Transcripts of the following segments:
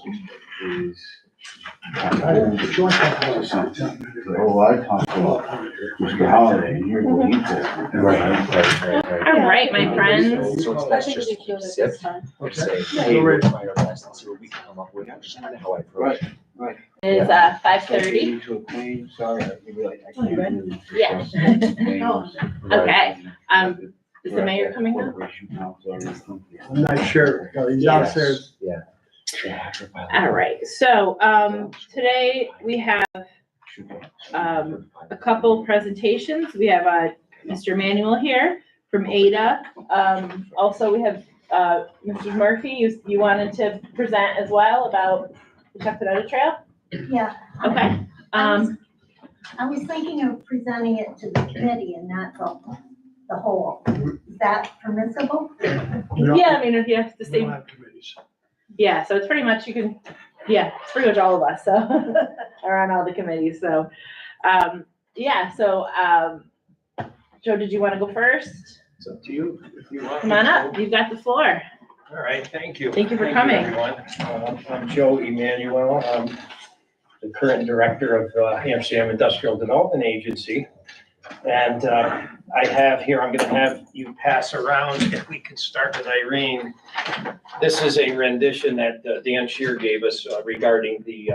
is. Oh, I talked to Mr. Holiday, and here's what he told me. All right, my friends. So that's just to keep zip or say, hey, we'll try our best and see what we can come up with. That's just kind of how I approach it. Right. It is 5:30. To a claim, sorry, I can't really. Yeah. Okay, is the mayor coming up? I'm not sure. No, he's downstairs. Yeah. All right, so, today we have, a couple presentations. We have, Mr. Emmanuel here from Ada. Also we have, Mrs. Murphy, you wanted to present as well about the Tuckanota Trail? Yeah. Okay, I was thinking of presenting it to the committee and not the whole. Is that permissible? yeah, I mean, if you have the We don't same, have committees. yeah, so it's pretty much, you can, yeah, it's pretty much all of us, so, are on all the committees, so, yeah, so, Joe, did you wanna go first? It's up to you, if you want. Come on up, you've got the floor. All right, thank you. Thank you for coming. Everyone. I'm Joe Emmanuel. I'm the current director of Amsterdam Industrial Development Agency. And I have here, I'm gonna have you pass around, if we can start with Irene. This is a rendition that Dan Shear gave us regarding the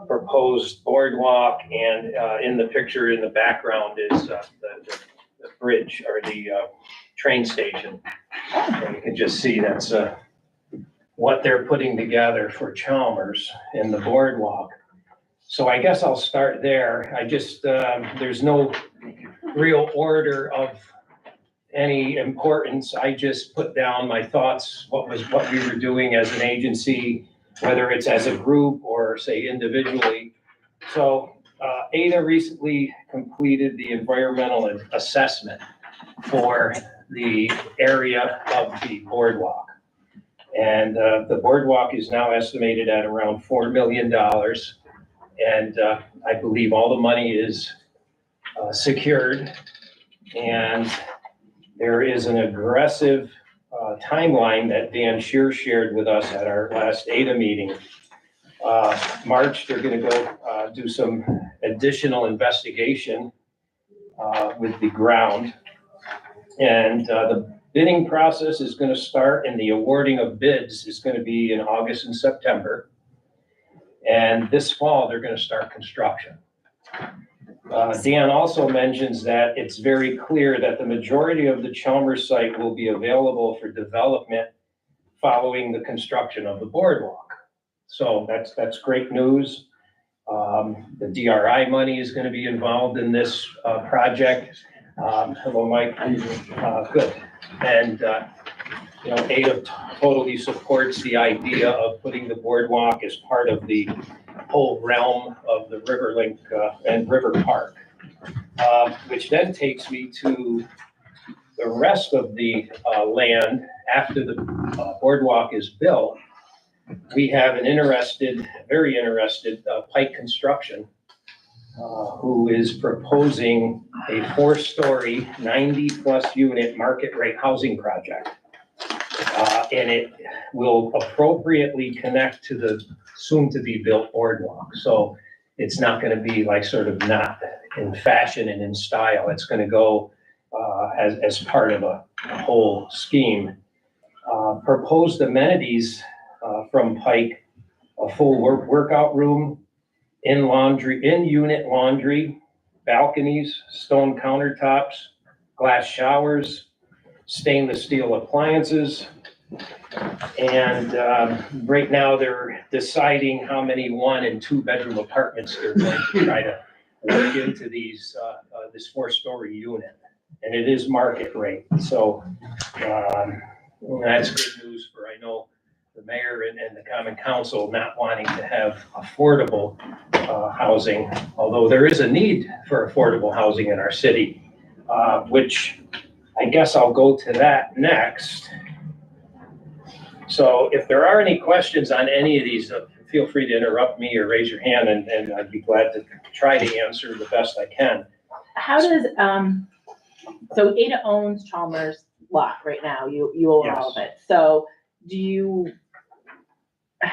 proposed boardwalk, and in the picture in the background is the bridge or the train station. And you can just see that's what they're putting together for Chalmers and the boardwalk. So I guess I'll start there. I just, there's no real order of any importance. I just put down my thoughts, what we were doing as an agency, whether it's as a group or say individually. So Ada recently completed the environmental assessment for the area of the boardwalk. And the boardwalk is now estimated at around $4 million. And I believe all the money is secured. And there is an aggressive timeline that Dan Shear shared with us at our last ADA meeting. March, they're gonna go do some additional investigation with the ground. And the bidding process is gonna start, and the awarding of bids is gonna be in August and September. And this fall, they're gonna start construction. Dan also mentions that it's very clear that the majority of the Chalmers site will be available for development following the construction of the boardwalk. So that's great news. The DRI money is gonna be involved in this project. Hello, Mike. Good. And Ada totally supports the idea of putting the boardwalk as part of the whole realm of the Riverlink and River Park, which then takes me to the rest of the land after the boardwalk is built. We have an very interested Pike Construction, who is proposing a 4-story, 90+ unit market rate housing project. And it will appropriately connect to the soon-to-be built boardwalk. So it's not gonna be like sort of not in fashion and in style. It's gonna go as part of a whole scheme. Proposed amenities from Pike, a full workout room, in-unit laundry, balconies, stone countertops, glass showers, stainless steel appliances. And right now they're deciding how many 1- and 2-bedroom apartments they're going to try to work into this 4-story unit. And it is market rate. So that's good news for, I know, the mayor and the common council not wanting to have affordable housing, although there is a need for affordable housing in our city, which I guess I'll go to that next. So if there are any questions on any of these, feel free to interrupt me or raise your hand, and I'd be glad to try to answer the best I can. How does, so Ada owns Chalmers lot right now, you own all of it, so do you,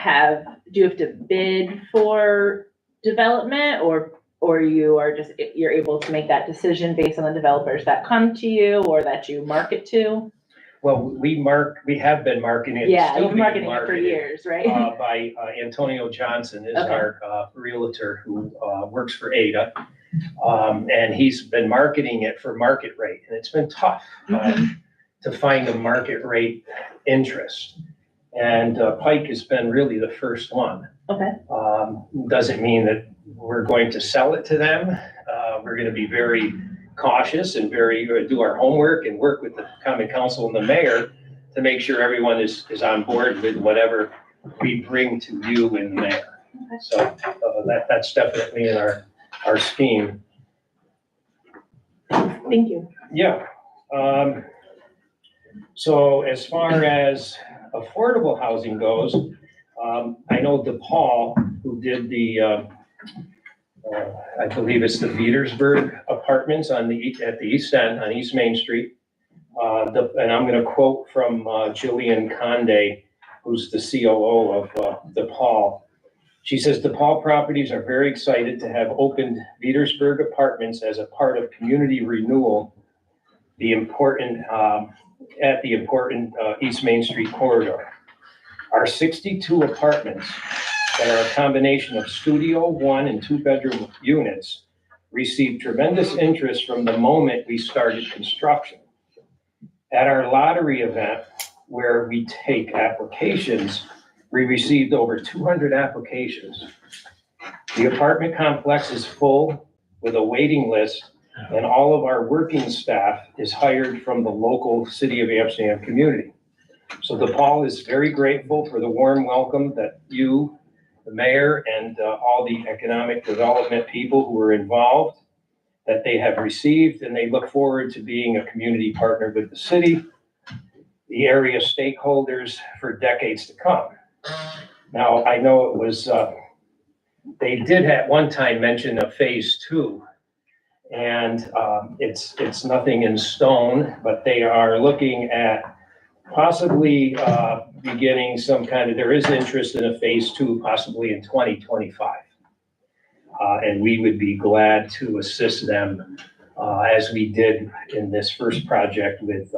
do you have to bid for development, or you are just, you're able to make that decision based on the developers that come to you or that you market to? Well, we have been marketing it. Yeah, still you've been being marketing it for marketed, years, right? By Antonio Johnson is Okay. our realtor who works for Ada. And he's been marketing it for market rate, and it's been tough to find a market rate interest. And Pike has been really the first one. Okay. Doesn't mean that we're going to sell it to them. We're gonna be very cautious and do our homework and work with the common council and the mayor to make sure everyone is on board with whatever we bring to you and the mayor. So that's definitely in our scheme. Thank you. Yeah. So as far as affordable housing goes, I know DePaul, who did the, I believe it's the Petersburg Apartments at the East End, on East Main Street. And I'm gonna quote from Jillian Conde, who's the COO of DePaul. She says, DePaul Properties are very excited to have opened Petersburg Apartments as a part of community renewal, at the important East Main Street corridor. Our 62 apartments that are a combination of studio, 1 and 2 bedroom units received tremendous interest from the moment we started construction. At our lottery event, where we take applications, we received over 200 applications. The apartment complex is full with a waiting list, and all of our working staff is hired from the local City of Amsterdam community. So DePaul is very grateful for the warm welcome that you, the mayor, and all the economic development people who were involved, that they have received, and they look forward to being a community partner with the city, the area stakeholders for decades to come. Now, I know it was, they did at one time mention a phase 2, and it's nothing in stone, but they are looking at possibly beginning some kind of, there is interest in a phase 2, possibly in 2025. And we would be glad to assist them as we did in this first project with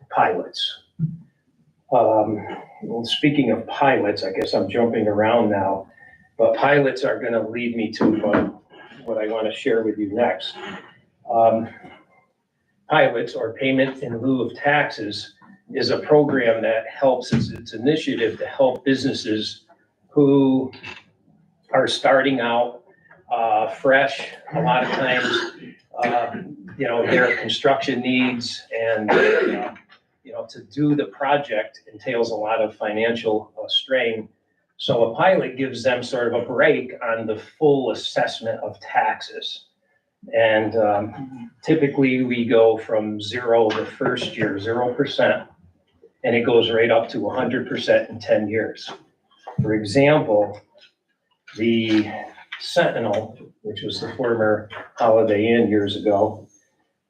pilots. Well, speaking of pilots, I guess I'm jumping around now, but pilots are gonna lead me to what I wanna share with you next. Pilots, or payment in lieu of taxes, is a program that helps, it's initiative to help businesses who are starting out fresh. A lot of times, their construction needs and, to do the project entails a lot of financial strain. So a pilot gives them sort of a break on the full assessment of taxes. And typically we go from 0 the first year, 0%, and it goes right up to 100% in 10 years. For example, the Sentinel, which was the former Holiday Inn years ago,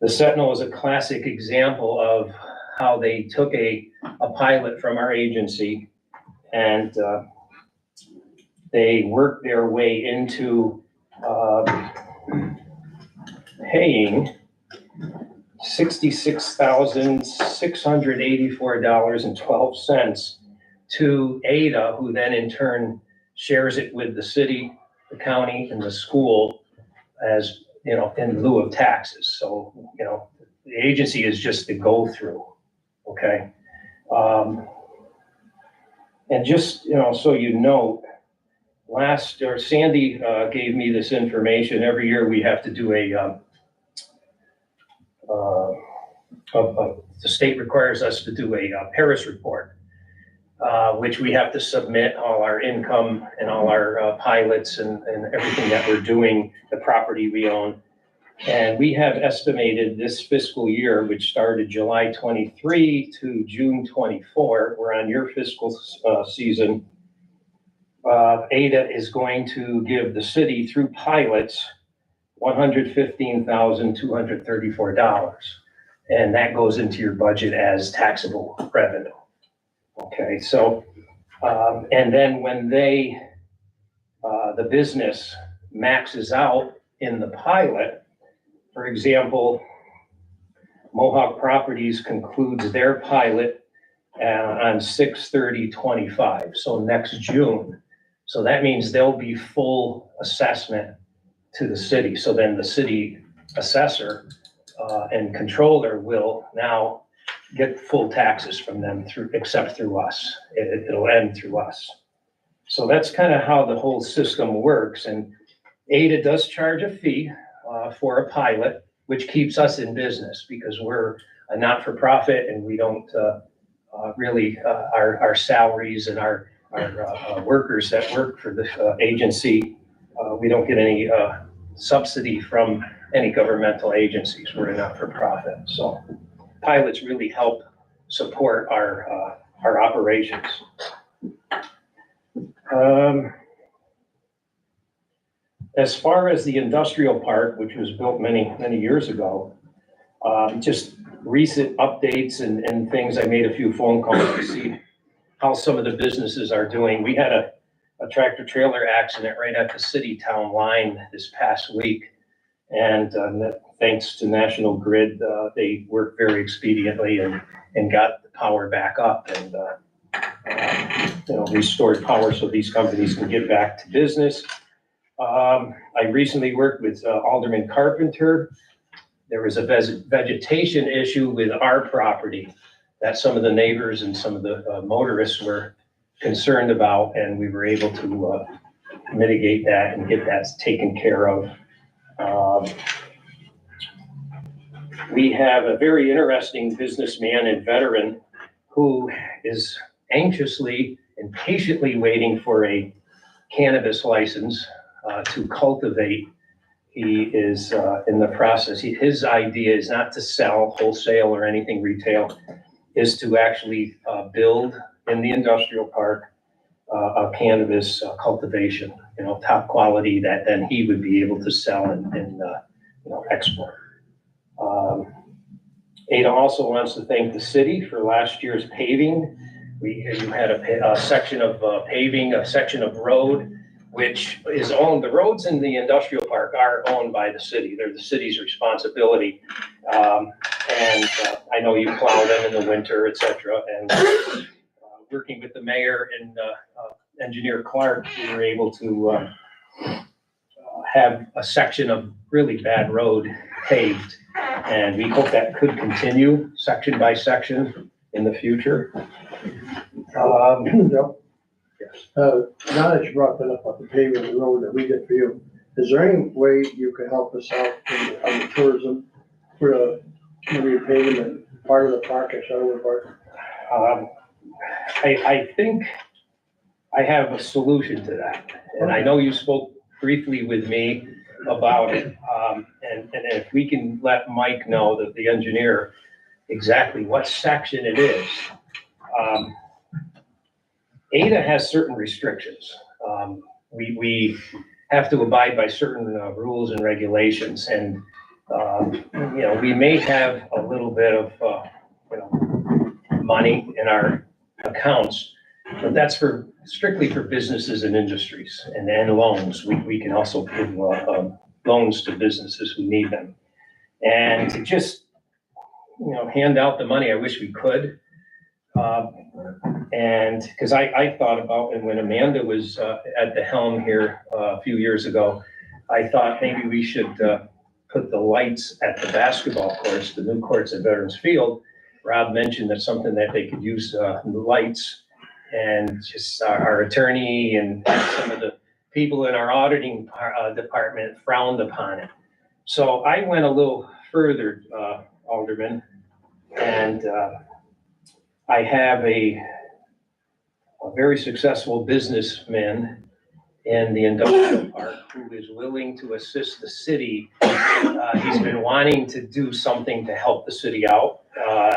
the Sentinel is a classic example of how they took a pilot from our agency and they worked their way into paying $66,684.12 to Ada, who then in turn shares it with the city, the county, and the school as, in lieu of taxes. So, the agency is just the go-through, okay? And just, so you know, Sandy gave me this information. Every year we have to do the state requires us to do a Paris report, which we have to submit all our income and all our pilots and everything that we're doing, the property we own. And we have estimated this fiscal year, which started July 23 to June 24, we're on your fiscal season. Ada is going to give the city through pilots $115,234. And that goes into your budget as taxable revenue. Okay, so And then when the business maxes out in the pilot, for example, Mohawk Properties concludes their pilot on 6/30/25, so next June. So that means there'll be full assessment to the city. So then the city assessor and controller will now get full taxes from them except through us. It'll end through us. So that's kind of how the whole system works. And Ada does charge a fee for a pilot, which keeps us in business because we're a not-for-profit and we don't really, our salaries and our workers that work for the agency, we don't get any subsidy from any governmental agencies. We're a not-for-profit. So pilots really help support our operations. As far as the industrial park, which was built many, many years ago, just recent updates and things, I made a few phone calls to see how some of the businesses are doing. We had a tractor trailer accident right at the city town line this past week. And thanks to National Grid, they worked very expediently and got the power back up and restored power so these companies can get back to business. I recently worked with Alderman Carpenter. There was a vegetation issue with our property that some of the neighbors and some of the motorists were concerned about, and we were able to mitigate that and get that taken care of. We have a very interesting businessman and veteran who is anxiously and patiently waiting for a cannabis license to cultivate. He is in the process. His idea is not to sell wholesale or anything retail, is to actually build in the industrial park a cannabis cultivation, top quality that then he would be able to sell and export. Ada also wants to thank the city for last year's paving. You had a section of paving, a section of road, which is owned, the roads in the industrial park are owned by the city. They're the city's responsibility. And I know you plow them in the winter, et cetera. And working with the mayor and Engineer Clark, we were able to have a section of really bad road paved. And we hope that could continue section by section in the future. Now that you brought that up about the paving of the road that we did for you, is there any way you could help us out on the tourism for maybe paving and part of the park, or Shuttleworth Park? I think I have a solution to that. And I know you spoke briefly with me about it. And if we can let Mike know, that the engineer, exactly what section it is. Ada has certain restrictions. We have to abide by certain rules and regulations, and we may have a little bit of money in our accounts, but that's strictly for businesses and industries, and loans. We can also give loans to businesses who need them, and to just hand out the money. I wish we could. And because I thought about, and when Amanda was at the helm here a few years ago, I thought maybe we should put the lights at the basketball courts, the new courts at Veterans Field. Rob mentioned that's something that they could use the lights, and just our attorney and some of the people in our auditing department frowned upon it. So I went a little further, Alderman, and I have a very successful businessman in the industrial park who is willing to assist the city. He's been wanting to do something to help the city out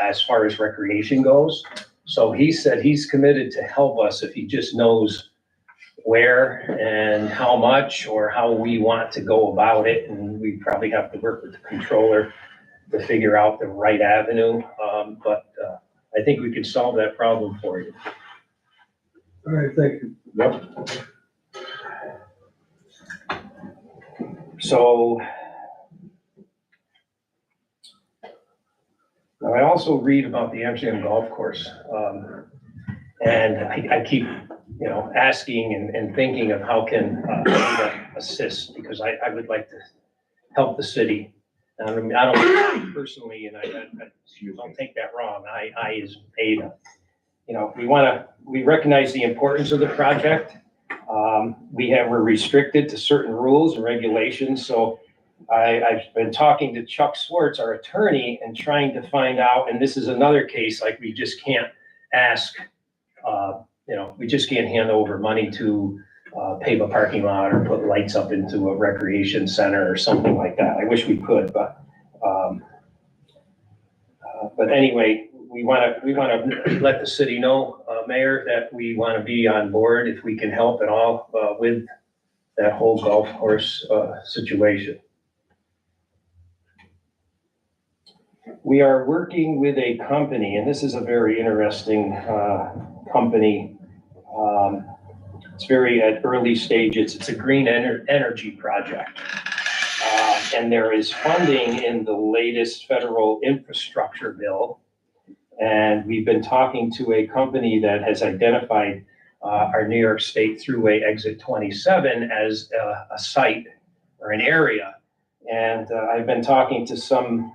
as far as recreation goes. So he said he's committed to help us if he just knows where and how much, or how we want to go about it. And we probably have to work with the controller to figure out the right avenue. But I think we could solve that problem for you. All right, thank you. So now I also read about the Amsterdam Golf Course. And I keep, asking and thinking of how can ADA assist, because I would like to help the city. I don't personally, and I don't take that wrong, I is ADA. We recognize the importance of the project. We're restricted to certain rules and regulations, so I've been talking to Chuck Swartz, our attorney, and trying to find out, and this is another case, like we just can't ask, we just can't hand over money to pave a parking lot or put lights up into a recreation center or something like that. I wish we could, but anyway, we want to let the city know, Mayor, that we want to be on board if we can help at all with that whole golf course situation. We are working with a company, and this is a very interesting company. It's very at early stages. It's a green energy project. And there is funding in the latest federal infrastructure bill. And we've been talking to a company that has identified our New York State Thruway Exit 27 as a site or an area. And I've been talking to some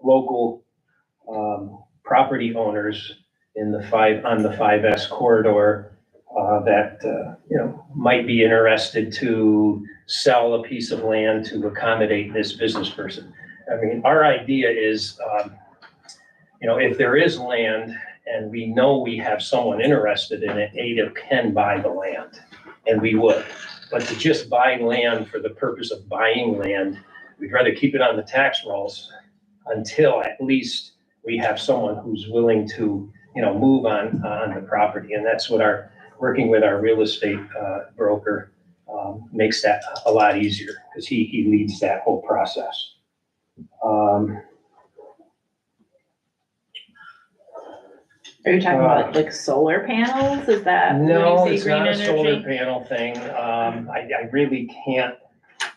local property owners on the 5S corridor that might be interested to sell a piece of land to accommodate this business person. I mean, our idea is, if there is land and we know we have someone interested in it, ADA can buy the land, and we would. But to just buy land for the purpose of buying land, we'd rather keep it on the tax rolls until at least we have someone who's willing to, move on the property. And that's what working with our real estate broker makes that a lot easier, because he leads that whole process. Are you talking about like solar panels? Is that? No, when you it's say green not a solar energy? panel thing. I really can't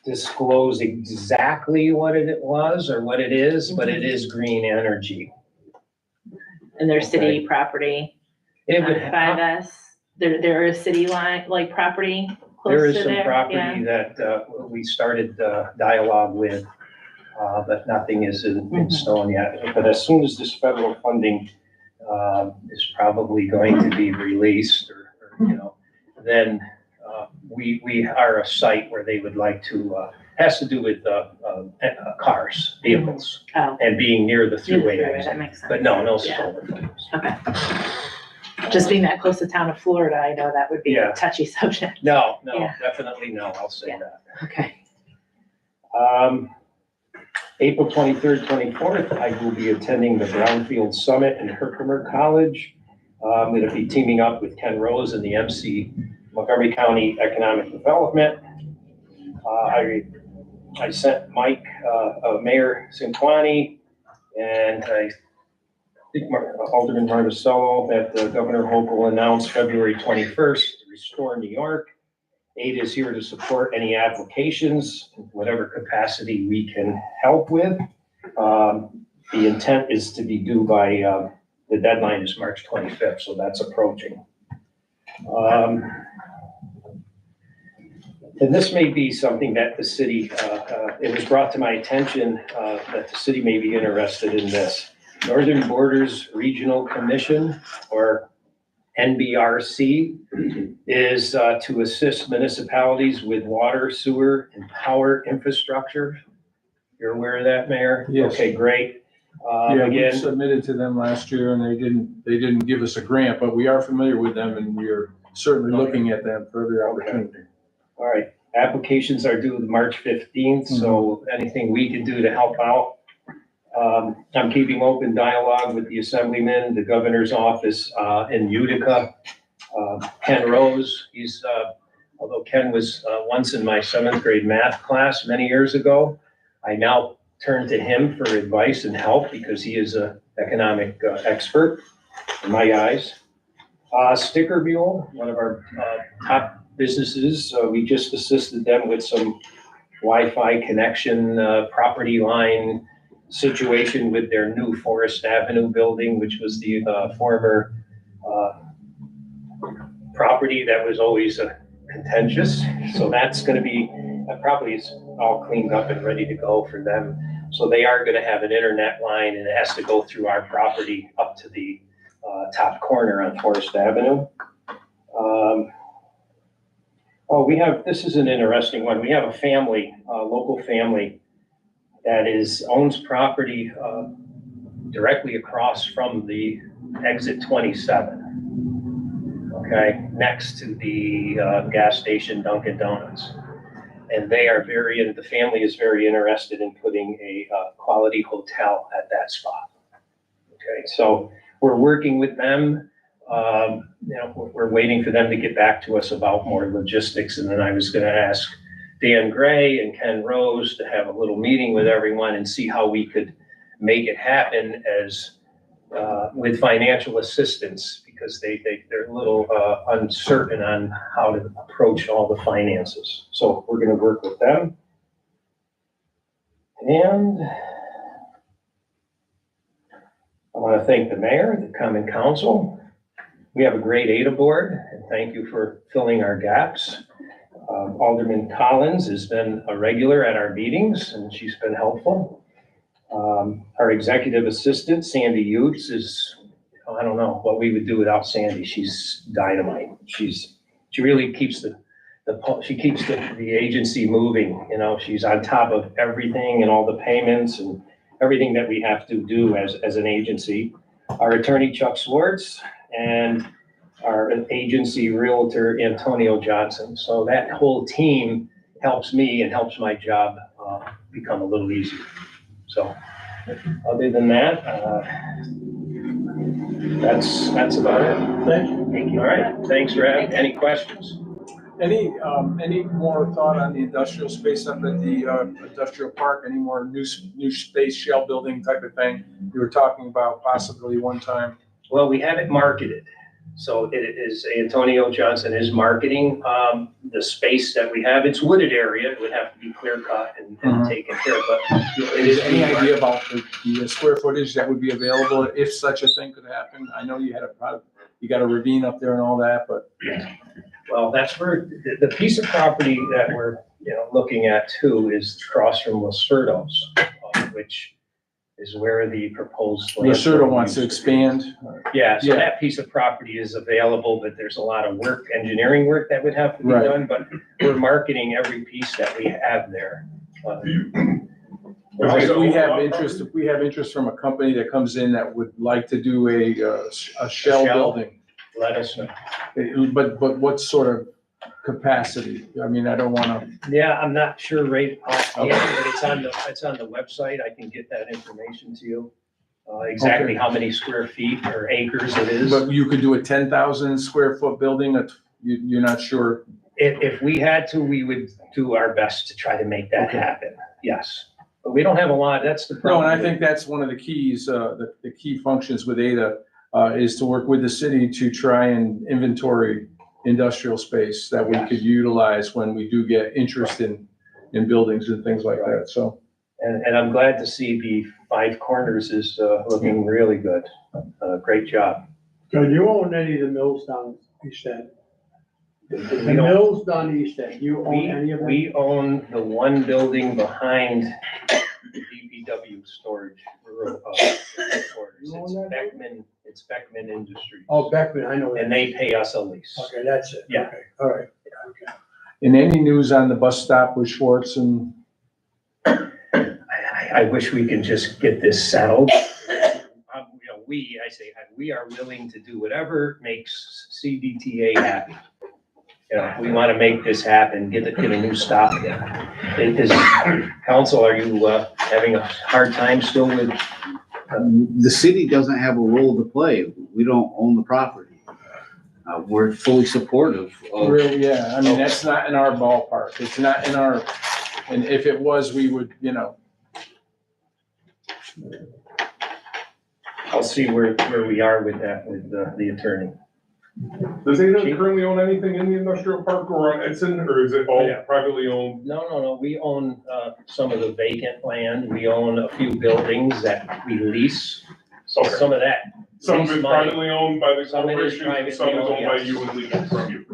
disclose exactly what it was or what it is, but it is green energy. And there's city property It on would 5S. There is city line, like property There close is to some there. property Yeah. that we started dialogue with, but nothing is in stone yet. But as soon as this federal funding is probably going to be released, then we are a site where they would like to, has to do with cars, vehicles, Oh, and being near the thruway that exit. makes sense. But no Yeah. solar panels. Okay. Just being that close to town of Florida, I know that would be Yeah. a touchy subject. No, Yeah. definitely no, I'll say Yeah. that. Okay. April 23rd, 24th, I will be attending the Brownfield Summit in Herkimer College. I'm going to be teaming up with Ken Rose and the MC Montgomery County Economic Development. I sent Mike, Mayor Cinquani, and I think Alderman Marticello that Governor Hochul will announce February 21st to Restore New York. ADA is here to support any applications, in whatever capacity we can help with. The intent is to be due by, the deadline is March 25th, so that's approaching. And this may be something that the city, it was brought to my attention that the city may be interested in this. Northern Borders Regional Commission, or NBRC, is to assist municipalities with water, sewer, and power infrastructure. You're aware of that, Mayor? Yes. Okay, great. Yeah, we Again, submitted to them last year and they didn't give us a grant, but we are familiar with them and we are certainly looking at them for every opportunity. all right, applications are due March 15th, so anything we can do to help out. I'm keeping open dialogue with the Assemblyman, the Governor's office in Utica. Ken Rose, although Ken was once in my 7th grade math class many years ago, I now turn to him for advice and help because he is an economic expert in my eyes. Sticker Mule, one of our top businesses, we just assisted them with some Wi-Fi connection, property line situation with their new Forest Avenue building, which was the former property that was always contentious. So that's gonna be, that property is all cleaned up and ready to go for them. So they are gonna have an internet line, and it has to go through our property up to the top corner on Forest Avenue. Oh, this is an interesting one. We have a family, a local family that owns property directly across from the exit 27. Okay, next to the gas station Dunkin' Donuts. And the family is very interested in putting a quality hotel at that spot. Okay, so we're working with them. We're waiting for them to get back to us about more logistics. And then I was gonna ask Dan Gray and Ken Rose to have a little meeting with everyone and see how we could make it happen with financial assistance, because they're a little uncertain on how to approach all the finances. So we're gonna work with them. And I wanna thank the mayor, the common council. We have a great ADA board, and thank you for filling our gaps. Alderman Collins has been a regular at our meetings, and she's been helpful. Our executive assistant, Sandy Utes, I don't know what we would do without Sandy. She's dynamite. She really keeps the agency moving. She's on top of everything and all the payments and everything that we have to do as an agency. Our attorney, Chuck Swartz, and our agency realtor, Antonio Johnson. So that whole team helps me and helps my job become a little easier. So other than that, that's about it. Thank you. All right, thanks for having, any questions? Any more thought on the industrial space up at the industrial park? Any more new space, shell building type of thing you were talking about possibly one time? Well, we have it marketed. So it is, Antonio Johnson is marketing the space that we have. It's wooded area. It would have to be clear cut and taken care of, but it is. Any idea about the square footage that would be available if such a thing could happen? I know you got a ravine up there and all that, but. Well, that's where the piece of property that we're looking at too is across from Lacerdo's, which is where the proposed. Lacerdo wants to expand. Yeah, so that piece of property is available, but there's a lot of work, engineering work that would have to be done, but we're marketing every piece that we have there. If we have interest from a company that comes in that would like to do a shell building. Let us know. But what sort of capacity? I mean, I don't wanna. Yeah, I'm not sure right offhand, Okay. but it's on the website. I can get that information to you. Exactly how many square feet or acres it is. But you could do a 10,000 square foot building, you're not sure? If we had to, we would do our best to try to make that happen, yes. But we don't have a lot, that's the No, problem. and I think that's one of the keys, the key functions with ADA is to work with the city to try and inventory industrial space that we could utilize when we do get interest in buildings and things like that, so. And I'm glad to see the Five Corners is looking really good. Great job. So you own any of the mills down East End? The We don't- mills down East End, you own any of them? We own the one building behind the DPW storage. It's Beckman Industries. Oh, Beckman, I know that. And they pay us a lease. Okay, that's it. Yeah. Okay, all right, okay. And any news on the bus stop with Schwartz and? I wish we could just get this settled. We are willing to do whatever makes CDTA happy. We want to make this happen, get a new stop there. Council, are you having a hard time still with? The city doesn't have a role to play. We don't own the property. We're fully supportive of. Really, yeah, I mean, that's not in our ballpark. It's not in our, and if it was, we would, I'll see where we are with that, with the attorney. Does Ada currently own anything in the industrial park or on Edson, or is it all Yeah. privately owned? No, we own, some of the vacant land, we own a few buildings that we lease. So Okay. some of that, Some of lease it's money. privately owned by the Some of it is corporation, and some is privately owned by owned, you and leased from you.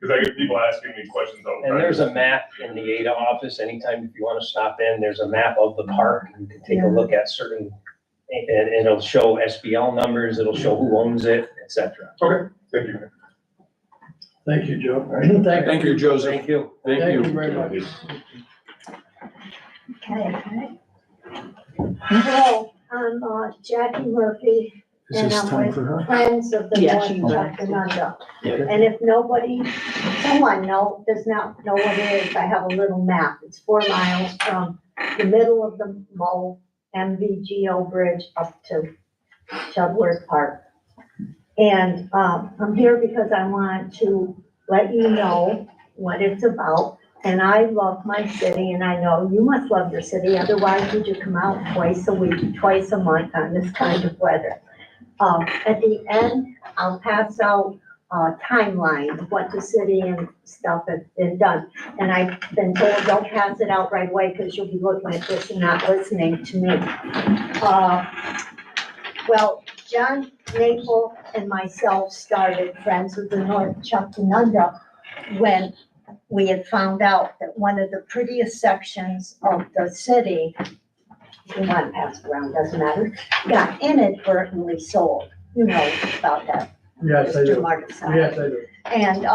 Because I get people asking me questions all the time. And there's a map in the Ada office, anytime if you wanna stop in, there's a map of the park, you can take a look at certain, and it'll show SBL numbers, it'll show who owns it, et cetera. Okay, thank you. Thank you, Joe. Thank you, Joseph. Thank you. Thank you. very much. Okay. Hello, I'm Jackie Murphy, Is and this I'm time with for her? Friends of the Yeah, North she's Chuctanunda. Okay. And if someone does not know what it is, I have a little map. It's 4 miles from the middle of the Mo MVGO Bridge up to Chudworth Park. And I'm here because I want to let you know what it's about. And I love my city, and I know you must love your city, otherwise would you come out twice a week, twice a month on this kind of weather? At the end, I'll pass out a timeline of what the city and stuff has been done. And I've been told, don't pass it out right away, because you'll be looking at this and not listening to me. Well, John Naple and myself started Friends of the North Chuctanunda when we had found out that one of the prettiest sections of the city, if you want to pass it around, doesn't matter, got inadvertently sold. You know about that. Yes, I Mr. do. Markson. Yes, I do. And,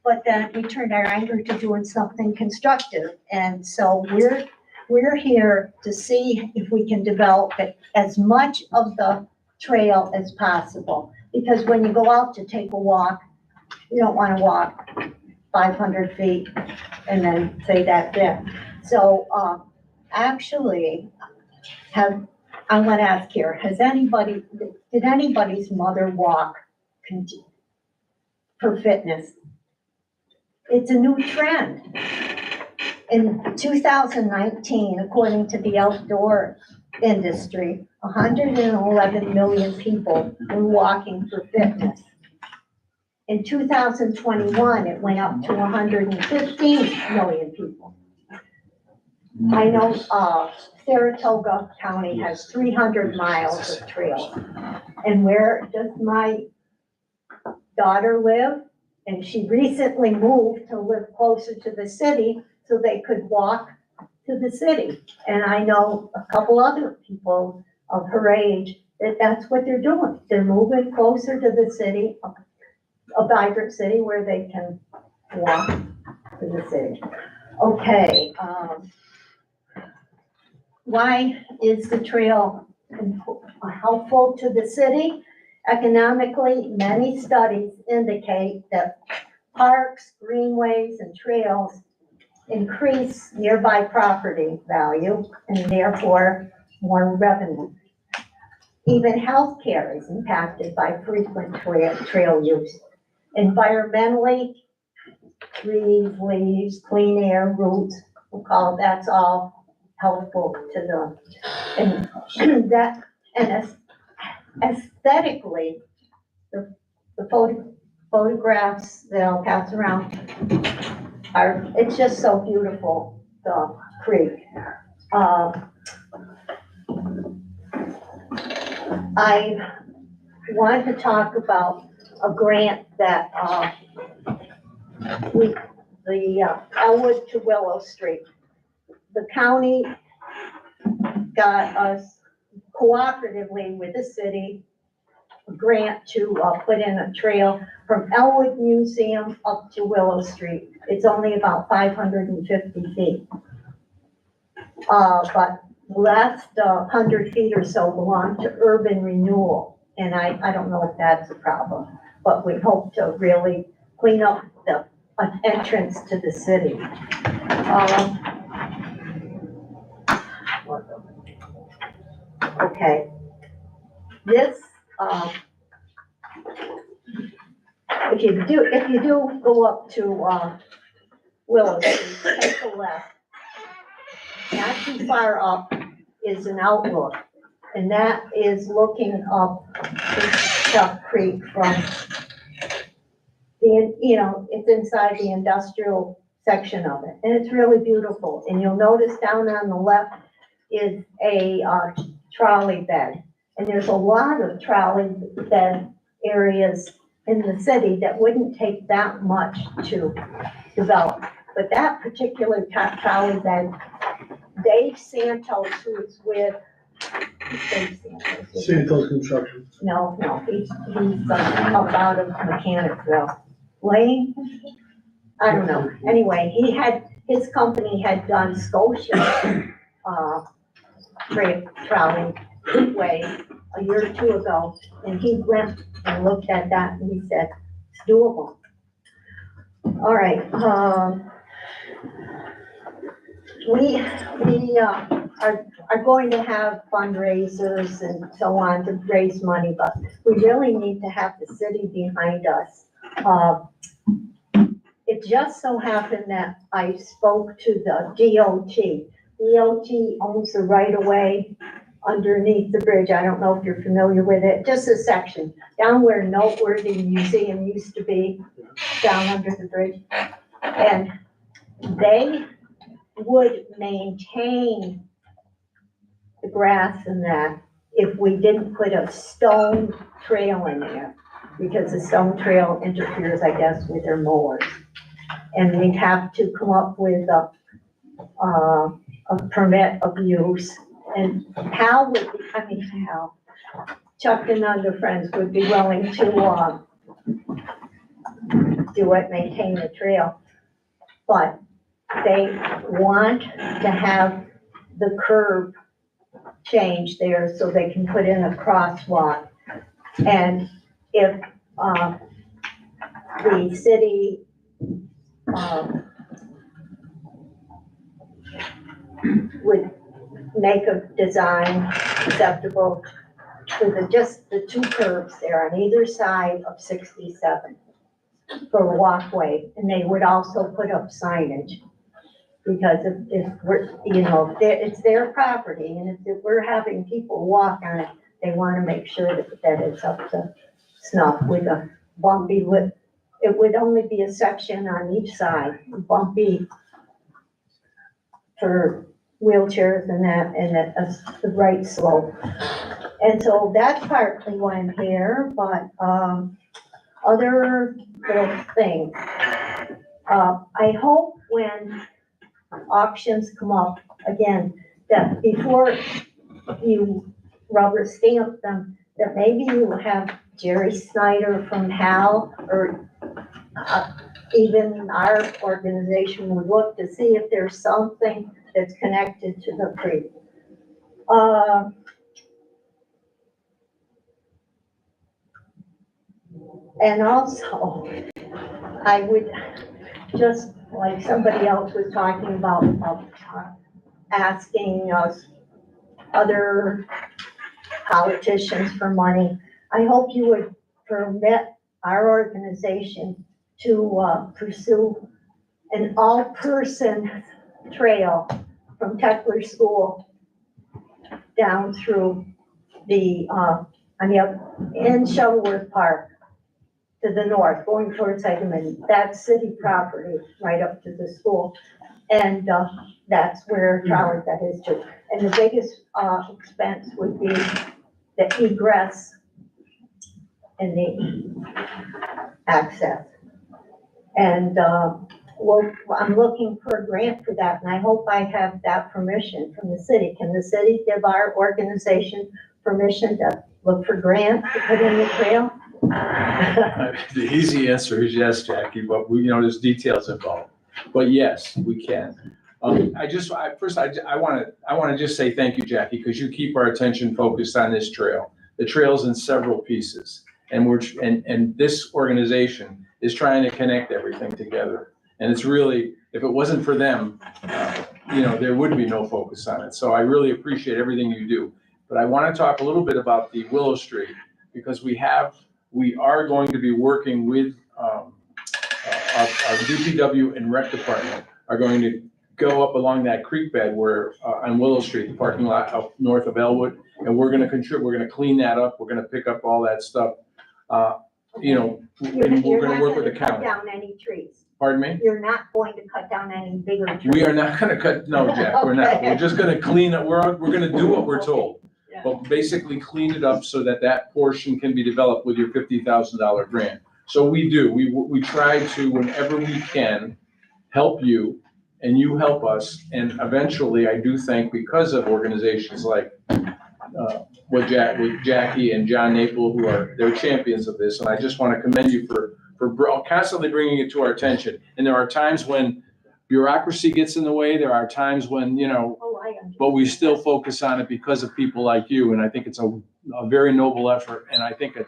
but then we turned our anger to doing something constructive. And so we're here to see if we can develop as much of the trail as possible. Because when you go out to take a walk, you don't want to walk 500 feet and then say that's it. So, actually, I want to ask here, did anybody's mother walk for fitness? It's a new trend. In 2019, according to the outdoor industry, 111 million people were walking for fitness. In 2021, it went up to 115 million people. I know Saratoga County has 300 miles of trail. And where does my daughter live? And she recently moved to live closer to the city so they could walk to the city. And I know a couple other people of her age that's what they're doing. They're moving closer to the city, a vibrant city where they can walk to the city. Okay, why is the trail helpful to the city? Economically, many studies indicate that parks, greenways, and trails increase nearby property value and therefore more revenue. Even healthcare is impacted by frequent trail use. Environmentally, trees, leaves, clean air, roots, that's all helpful to them. And aesthetically, the photographs that I'll pass around it's just so beautiful, the creek. I want to talk about a grant that, the Elwood to Willow Street. The county got us cooperatively with the city, a grant to put in a trail from Elwood Museum up to Willow Street. It's only about 550 feet. But last 100 feet or so belong to urban renewal. And I don't know if that's a problem, but we hope to really clean up the entrance to the city. Okay. This, if you do go up to, Willow Street, take a left. Not too far up is an outlook, and that is looking up Chuck Creek from it's inside the industrial section of it, and it's really beautiful. And you'll notice down on the left is a trolley bed. And there's a lot of trolley bed areas in the city that wouldn't take that much to develop. But that particular trolley bed, Dave Santos, who's with, Dave Santos? Santos Construction. No, he's up out of Mechanicsville. Lane? I don't know. Anyway, his company had done Scotia, freight trolley way a year or two ago. And he went and looked at that and he said, it's doable. All right, we are going to have fundraisers and so on to raise money, but we really need to have the city behind us. It just so happened that I spoke to the DOT. DOT owns the right of way underneath the bridge. I don't know if you're familiar with it, just a section down where Noteworthy Museum used to be, down under the bridge. And they would maintain the grass and that if we didn't put a stone trail in there, because the stone trail interferes, I guess, with their mowers. And we'd have to come up with a permit of use. And Hal would be, Chuck and other friends would be willing to do it, maintain the trail. But they want to have the curb changed there so they can put in a crosswalk. And if the city would make a design acceptable to just the two curbs there on either side of 67 for a walkway, and they would also put up signage. Because if we're, it's their property, and if we're having people walk on it, they want to make sure that it's up to snuff with a bumpy lip. It would only be a section on each side, bumpy for wheelchairs and that, and the right slope. And so that's partly why I'm here, but other little things. I hope when auctions come up, again, that before you rubber stamp them, that maybe you have Jerry Snyder from HAL, or even our organization would look to see if there's something that's connected to the creek. And also, I would just, like somebody else was talking about asking us, other politicians, for money. I hope you would permit our organization to pursue an all-person trail from Techler School down through the, in Shuttleworth Park to the north, going towards Hageman. That's city property right up to the school. And that's where trolley bed is too. And the biggest expense would be the egress and the access. And I'm looking for a grant for that, and I hope I have that permission from the city. Can the city give our organization permission to look for grants to put in the trail? The easy answer is yes, Jackie, but there's details involved. But yes, we can. I want to just say thank you, Jackie, because you keep our attention focused on this trail. The trail's in several pieces, and this organization is trying to connect everything together. And it's really, if it wasn't for them, there would be no focus on it. So I really appreciate everything you do. But I want to talk a little bit about the Willow Street, because we are going to be working with our DPW and Rec Department are going to go up along that creek bed where on Willow Street, the parking lot up north of Elwood, and we're going to contribute. We're going to clean that up. We're going to pick up all that stuff. you know, You're and we're you're gonna not work with the gonna cut county. down any trees. Pardon me? You're not going to cut down any bigger trees. We are not gonna cut, no, Jack, we're not. Okay. We're just gonna clean up, we're gonna do what we're told. Yeah. But basically clean it up so that that portion can be developed with your $50,000 grant. So we do, we try to, whenever we can, help you and you help us. And eventually, I do think because of organizations like, with Jackie and John Naple, who are, they're champions of this. And I just want to commend you for constantly bringing it to our attention. And there are times when bureaucracy gets in the way. There are times when, you know, Oh, I understand. but we still focus on it because of people like you. And I think it's a very noble effort. And I think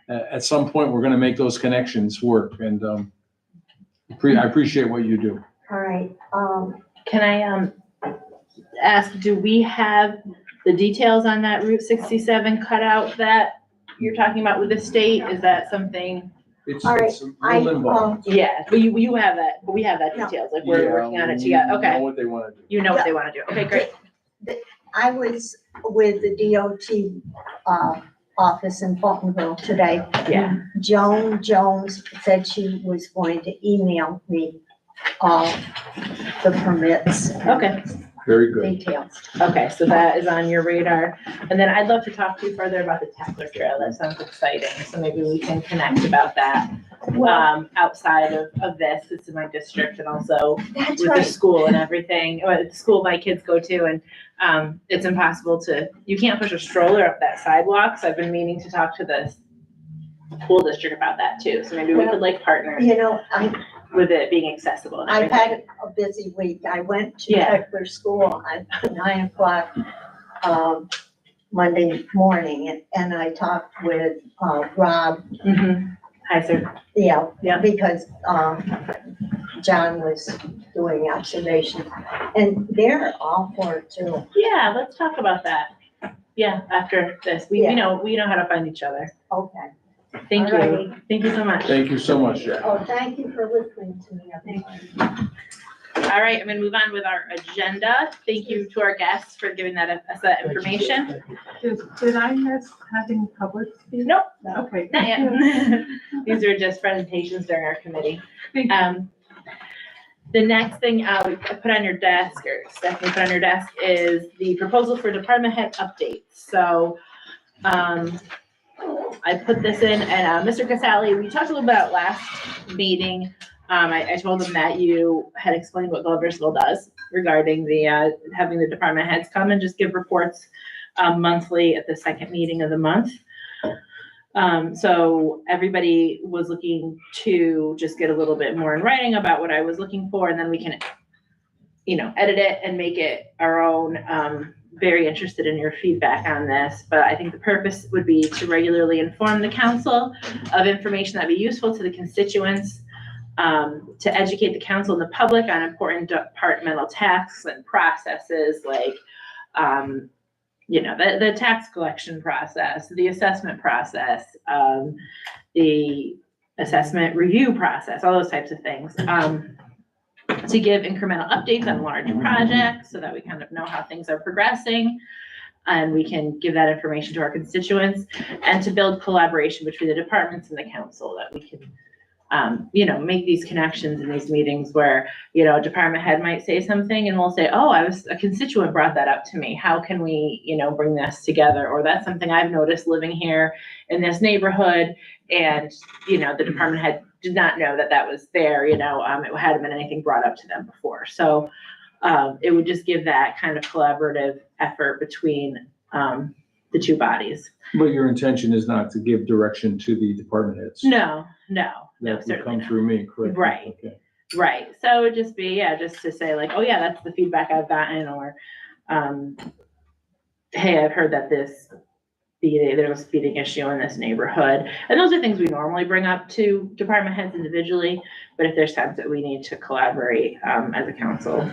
at some point, we're going to make those connections work. And I appreciate what you do. All right, Can I, ask, do we have the details on that Route 67 cutout that you're talking about with the state? Is that something? It's All right, it's a real limbo. Yeah, but you have that, but we have that No. details, like we're working on it together. We Okay, know what they want to do. you know what they want to do. Okay, great. I was with the DOT, office in Fultonville today. Yeah. Joan Jones said she was going to email me all the permits. Okay. Very good. Details. Okay, so that is on your radar. And then I'd love to talk to you further about the Tackler Trail. That sounds exciting. So maybe we can connect about that, outside of this. It's in my district and also That's with the right. school and everything, or the school my kids go to, and it's impossible you can't push a stroller up that sidewalk, so I've been meaning to talk to the school district about that too, so maybe we could like partner You know, with it being accessible and I've everything. had a busy week. I went to Yeah. Heckler School at 9:00, Monday morning, and I talked with, Rob, Mhm. Hi, sir. yeah, Yeah. because, John was doing observations, and they're all for it too. Yeah, let's talk about that. Yeah, after this, we Yeah. know how to find each other. Okay. Thank you. Alrighty. Thank you so much. Thank you so much, Jack. Oh, thank you for listening to me. everyone. All right, I'm gonna move on with our agenda. Thank you to our guests for giving us that information. Did I miss having public speak? Nope. Okay. Not yet. These are just presentations during our committee. Thank you. The next thing we put on your desk, or Stephanie put on your desk, is the proposal for department head updates. So, I put this in, and, Mr. Casali, we talked a little bit about last meeting. I told him that you had explained what Gloversville does regarding the, having the department heads come and just give reports, monthly at the second meeting of the month. So everybody was looking to just get a little bit more in writing about what I was looking for, and then we can, edit it and make it our own. Very interested in your feedback on this, but I think the purpose would be to regularly inform the council of information that'd be useful to the constituents, to educate the council and the public on important departmental tasks and processes like, the tax collection process, the assessment process, the assessment review process, all those types of things. To give incremental updates on large projects so that we kind of know how things are progressing and we can give that information to our constituents, and to build collaboration between the departments and the council that we can make these connections in these meetings where, a department head might say something and we'll say, oh, a constituent brought that up to me. How can we, bring this together? Or that's something I've noticed living here in this neighborhood. And, the department head did not know that was there, it hadn't been anything brought up to them before. So, it would just give that kind of collaborative effort between, the two bodies. But your intention is not to give direction to the department heads? No, That would certainly come not. through me, correct? Right. Okay. Right, so it'd just be, just to say like, oh yeah, that's the feedback I've gotten, or, hey, I've heard that there was a speeding issue in this neighborhood. And those are things we normally bring up to department heads individually, but if there's times that we need to collaborate, as a council,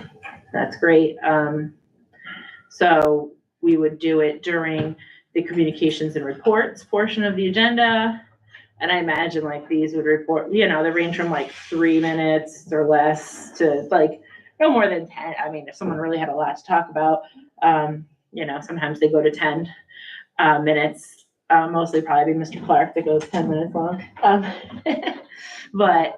that's great. So we would do it during the communications and reports portion of the agenda. And I imagine like these would report, they range from like 3 minutes or less to like no more than 10. I mean, if someone really had a lot to talk about, sometimes they go to 10 minutes. mostly probably be Mr. Clark that goes 10 minutes long. But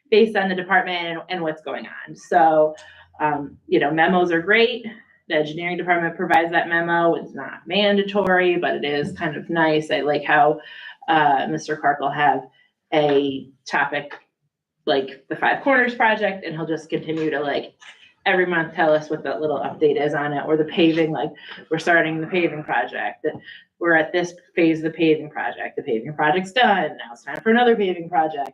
based on the department and what's going on. So, memos are great. The engineering department provides that memo. It's not mandatory, but it is kind of nice. I like how Mr. Clark will have a topic like the Five Corners project, and he'll just continue to like every month tell us what that little update is on it, or the paving, like we're starting the paving project, that we're at this phase of the paving project's done, now it's time for another paving project.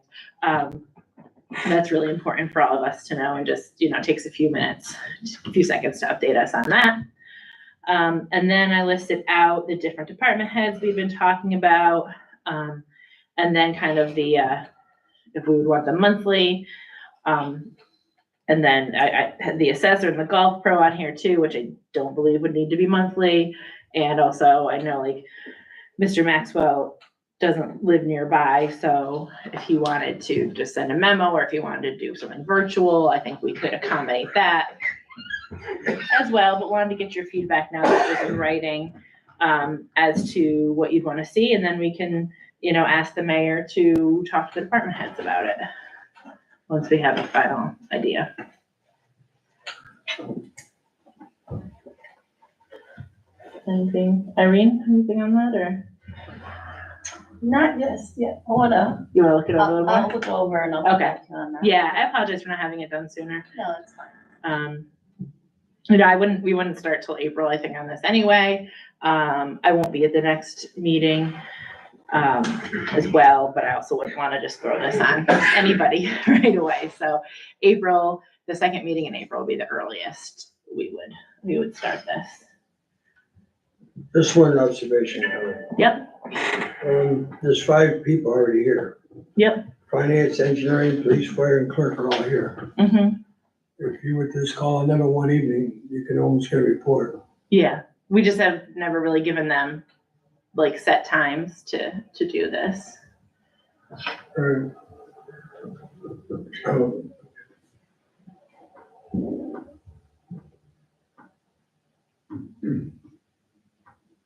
That's really important for all of us to know, and just, takes a few seconds to update us on that. And then I listed out the different department heads we've been talking about, and then kind of the, if we would want them monthly. And then I had the assessor and the golf pro on here too, which I don't believe would need to be monthly. And also I know like Mr. Maxwell doesn't live nearby, so if he wanted to just send a memo, or if he wanted to do something virtual, I think we could accommodate that as well. But wanted to get your feedback now that it's in writing, as to what you'd want to see, and then we can, ask the mayor to talk to the department heads about it once we have a final idea. Irene, anything on that, or Not just yet. I wanna, you wanna look it over a little I'll more? look over and I'll Okay. get back to you on that. Yeah, I apologize for not having it done sooner. No, that's fine. We wouldn't start till April, I think, on this anyway. I won't be at the next meeting, as well, but I also wouldn't wanna just throw this on anybody right away. So April, the second meeting in April will be the earliest we would start this. Just one observation. Yep. There's 5 people already here. Yep. Finance, engineering, police, fire, and clerk are all here. Mm-hmm. If you would just call them in one evening, you can almost get a report. Yeah, we just have never really given them like set times to do this.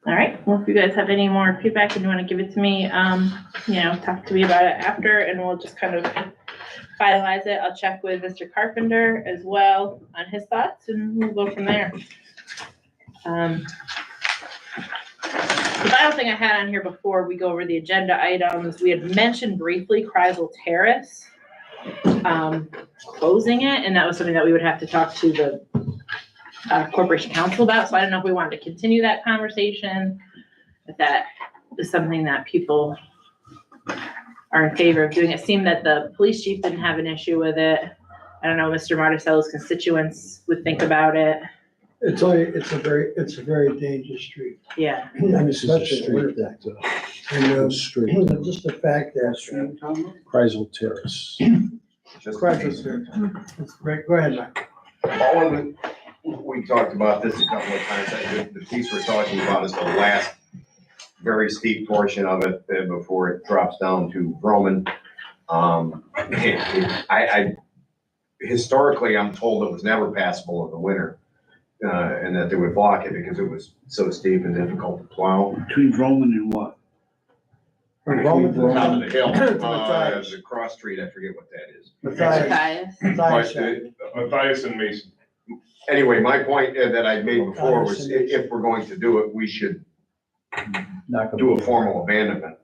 All right, well, if you guys have any more feedback and you want to give it to me, talk to me about it after, and we'll just kind of finalize it. I'll check with Mr. Carpenter as well on his thoughts, and we'll go from there. The final thing I had on here before we go over the agenda items, we had mentioned briefly Kreisel Terrace, closing it, and that was something that we would have to talk to the Corporation Council about. So I don't know if we wanted to continue that conversation, if that is something that people are in favor of doing. It seemed that the police chief didn't have an issue with it. I don't know, Mr. Marticello's constituents would think about it. It's a very dangerous street. Yeah. And especially in winter. And, Street, just the fact that. Kreisel Terrace. Kreisel Terrace. Great, go ahead, Mike. All of it, we talked about this a couple of times. The piece we're talking about is the last very steep portion of it before it drops down to Roman. Historically, I'm told it was never passable in the winter, and that they would block it because it was so steep and difficult to plow. Between Roman and what? Top of the hill, Matthias. the cross street, I forget what that is. Matthias. Matthias and Mason. Anyway, my point that I made before was if we're going to do it, we should do a formal abandonment.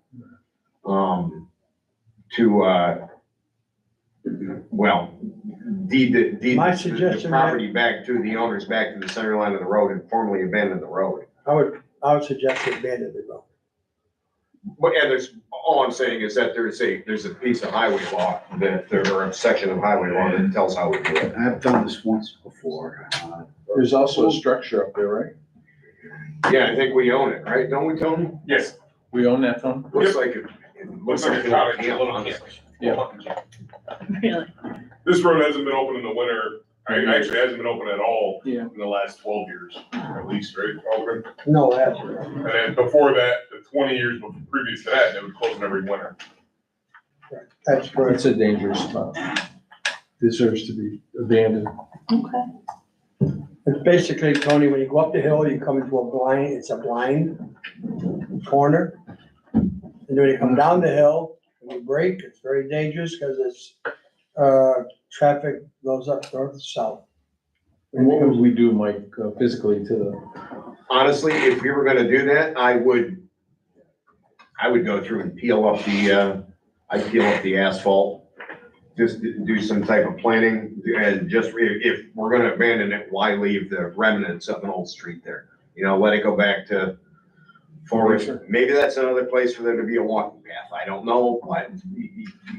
Deed the property back to the owners, back to the center line of the road, and formally abandon the road. I would suggest to abandon the road. But, and all I'm saying is that there's a piece of highway law or a section of highway law that tells how we do it. I've done this once before. There's also a structure up there, right? Yeah, I think we own it, right? Don't we, Tony? Yes. We own that, Tom? Looks like it. Looks like a cottage, a little honestly. Yeah. Really? This road hasn't been open in the winter. Actually hasn't been open at all Yeah. in the last 12 years, at least, right? Alderman? No, that's. And then before that, the 20 years previous to that, they would close it every winter. That's correct. It's a dangerous spot. Deserves to be abandoned. Okay. It's basically, Tony, when you go up the hill, you come into a blind, it's a blind. corner. And when you come down the hill, when you brake, it's very dangerous because it's, traffic goes up north and south. And what would we do, Mike, physically to the, Honestly, if we were gonna do that, I would go through and peel up the asphalt. Just do some type of planning and just, if we're gonna abandon it, why leave the remnants of an old street there? You know, let it go back to forest. Maybe that's another place for there to be a walking path. I don't know, but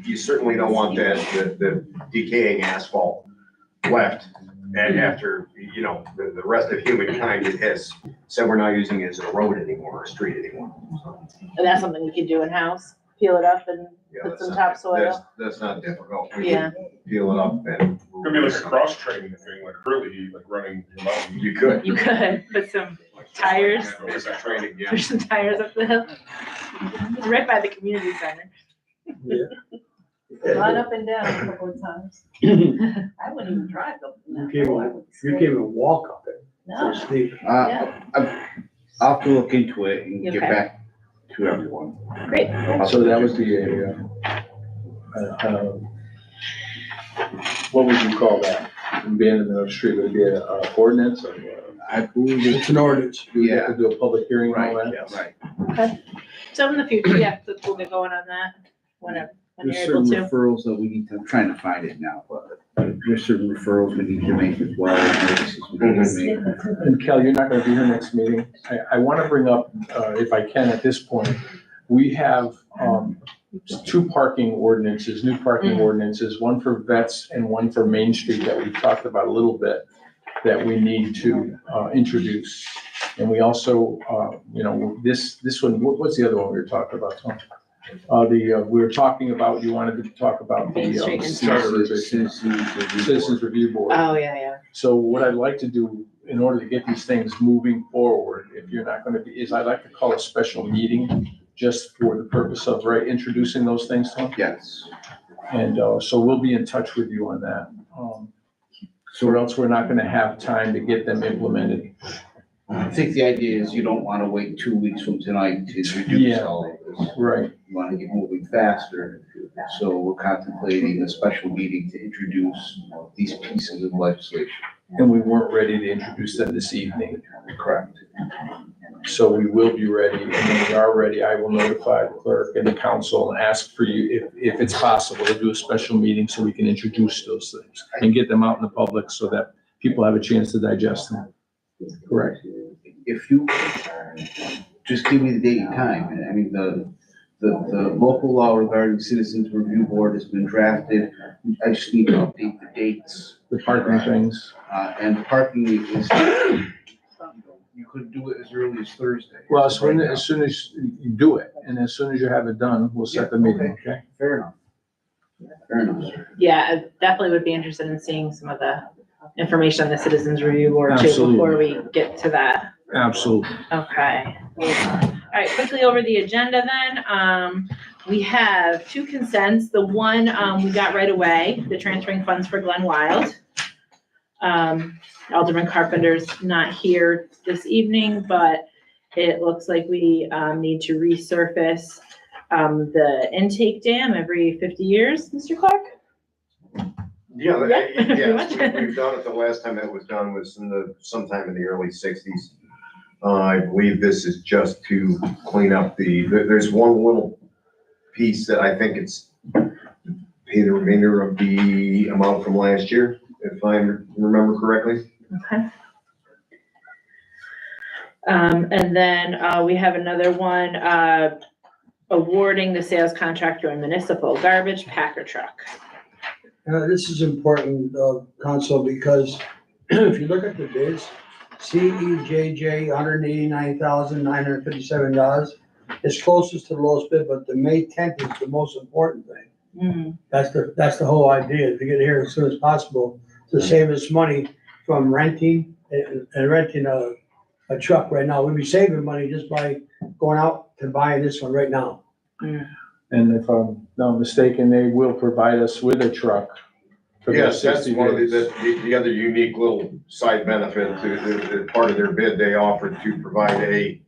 you certainly don't want that, the decaying asphalt left. And after, you know, the rest of humankind has said we're not using it as a road anymore, or a street anymore. So, And that's something we could do in-house, peel it up and yeah, put that's some not- topsoil. That's not difficult. We Yeah. can peel it up and. Could be like a cross training thing, like Hurley, like running your mountain. You could. You could put some tires, It's a training, yeah. push some tires up the hill. It's right by the community center. Run up and down a couple of times. I wouldn't even drive up. You can't even walk up it. No. It's steep. I'll have to look into it and get Okay. back to everyone. Great. so that would be what would you call that? Abandonment of street, would it be a ordinance or? I believe It's an ordinance. Do we have to do a public hearing and all Right, that? right. So in the future, yeah, we'll get going on that whenever, when There's you're able certain to. referrals that we need to, I'm trying to find it now, but there's certain referrals we need to make as well. Notices we need to make. And Kel, you're not gonna be here next meeting. I wanna bring up, if I can at this point, we have, two parking ordinances, new parking ordinances, one for vets and one for Main Street that we've talked about a little bit, that we need to, introduce. And we also, you know, this one, what's the other one we were talking about, Tom? We were talking about, you wanted to talk about Main the, Street and charter revision, Citizens Review Board. Oh, yeah. So what I'd like to do in order to get these things moving forward, if you're not gonna be, is I'd like to call a special meeting just for the purpose of, right, introducing those things, Tom? Yes. And, so we'll be in touch with you on that. Or else we're not gonna have time to get them implemented. I think the idea is you don't wanna wait 2 weeks from tonight to introduce Yeah. all of this. Right. You wanna get moving faster, so we're contemplating a special meeting to introduce these pieces of legislation. And we weren't ready to introduce them this evening. Correct. So we will be ready, and when we are ready, I will notify the clerk and the council and ask for you, if it's possible, to do a special meeting so we can introduce those things and get them out in the public so that people have a chance to digest them. Correct. If you just give me the date and time, I mean, the local law regarding Citizens Review Board has been drafted. I just need to update the dates. The parking things. And parking is, you could do it as early as Thursday. Well, as soon as you do it, and as soon as you have it done, we'll set the meeting, okay? Fair enough. Fair enough. Yeah, I definitely would be interested in seeing some of the information on the Citizens Review Board too, Absolutely. before we get to that. Absolutely. Okay. All right, quickly over the agenda then, we have two consents. The one, we got right away, the transferring funds for Glen Wild. Alderman Carpenter's not here this evening, but it looks like we, need to resurface, the intake dam every 50 years, Mr. Clark? Yeah, Yeah, pretty yes, much. we've done it, the last time it was done was sometime in the early 60s. I believe this is just to clean up there's one little piece that I think it's pay the remainder of the amount from last year, if I remember correctly. Okay. And then, we have another one, awarding the sales contract to a municipal garbage packer truck. This is important, council, because if you look at the bids, CEJJ, $189,957. It's closest to the lowest bid, but the May 10th is the most important thing. That's the whole idea, to get here as soon as possible, to save us money from renting and renting a truck right now. We'd be saving money just by going out and buying this one right now. And if I'm not mistaken, they will provide us with a truck. for those Yes, that's 60 one of days. the other unique little side benefit to the part of their bid, they offered to provide a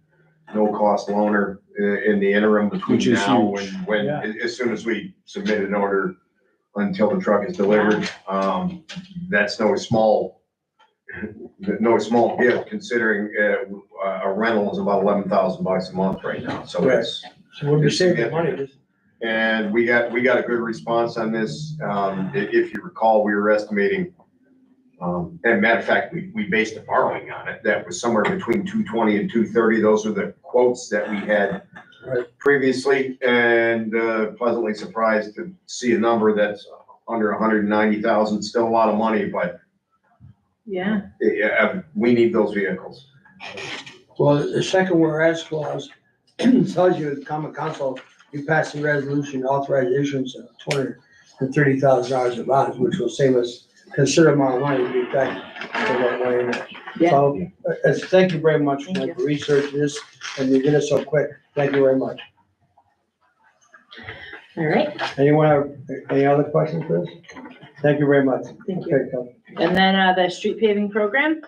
no-cost loaner in the interim between Which is now huge. and when, Yeah. as soon as we submit an order until the truck is delivered. That's no small gift considering, a rental is about $11,000 a month right now, so Right. it's. So we'll be saving money. And we got a good response on this. If you recall, we were estimating, and matter of fact, we based the borrowing on it. That was somewhere between 220 and 230. Those are the quotes that we had Right. previously, and pleasantly surprised to see a number that's under 190,000. Still a lot of money, but Yeah, we need those vehicles. Well, the second whereas clause tells you, common council, you pass the resolution authorizing issuance of $230,000 of bonds, which will save us considerable amount of money to be back to that money in there. Yeah. So, thank you very much Thank for researching this, and you did it so quick. Thank you very much. all right, Anyone have any other questions for us? Thank you very much. thank you. Okay, Kelly. And then, the street paving program,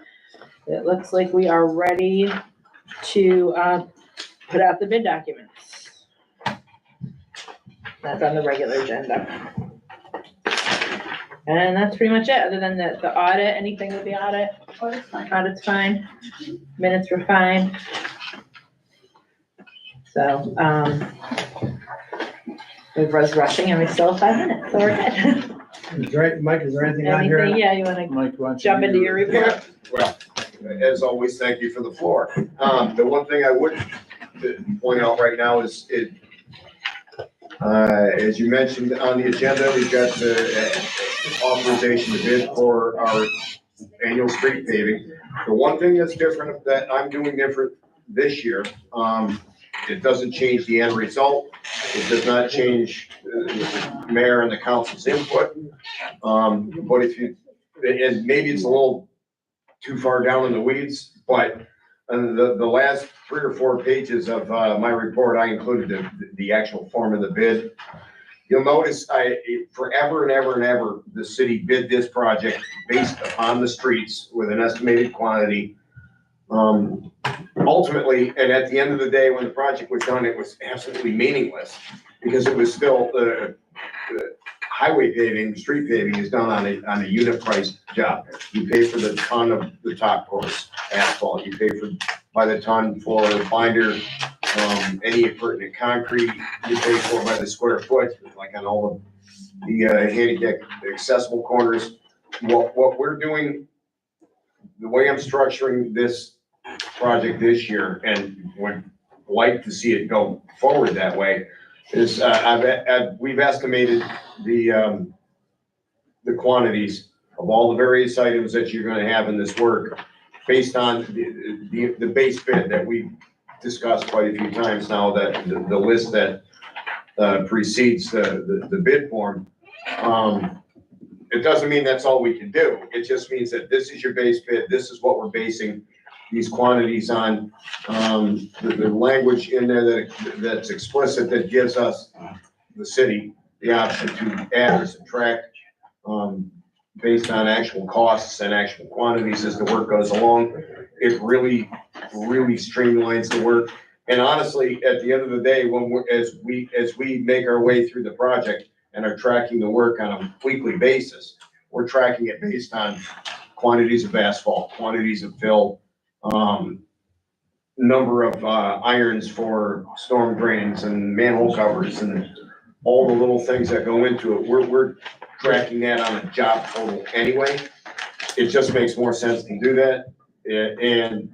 it looks like we are ready to, put out the bid documents. That's on the regular agenda. And that's pretty much it, other than the audit, anything with the audit? Audit's fine, minutes were fine. So, we was rushing and we still have 5 minutes, so we're good. Is there, Mike, is there anything on here? Anything, yeah, you wanna Mike, why don't you jump into do- your report? Well, as always, thank you for the floor. The one thing I would point out right now is as you mentioned on the agenda, we've got the authorization to bid for our annual street paving. The one thing that's different, that I'm doing different this year, it doesn't change the end result. It does not change the mayor and the council's input. But if you, and maybe it's a little too far down in the weeds, but the last 3 or 4 pages of my report, I included the actual form of the bid. You'll notice forever and ever and ever, the city bid this project based upon the streets with an estimated quantity. Ultimately, and at the end of the day, when the project was done, it was absolutely meaningless because it was still the highway paving, street paving is done on a unit price job. You pay for the ton of the top course asphalt, you pay by the ton for binder, any pertinent concrete, you pay for by the square foot, like on all the handicap accessible corners. What we're doing, the way I'm structuring this project this year, and would like to see it go forward that way, is we've estimated the quantities of all the various items that you're gonna have in this work based on the base bid that we've discussed quite a few times now, that the list that precedes the bid form. It doesn't mean that's all we can do. It just means that this is your base bid. This is what we're basing these quantities on. The language in there that's explicit, that gives us, the city, the option to add or subtract, based on actual costs and actual quantities as the work goes along. It really streamlines the work. And honestly, at the end of the day, as we make our way through the project and are tracking the work on a weekly basis, we're tracking it based on quantities of asphalt, quantities of fill, number of irons for storm drains and manhole covers and all the little things that go into it. We're tracking that on a job total anyway. It just makes more sense to do that. And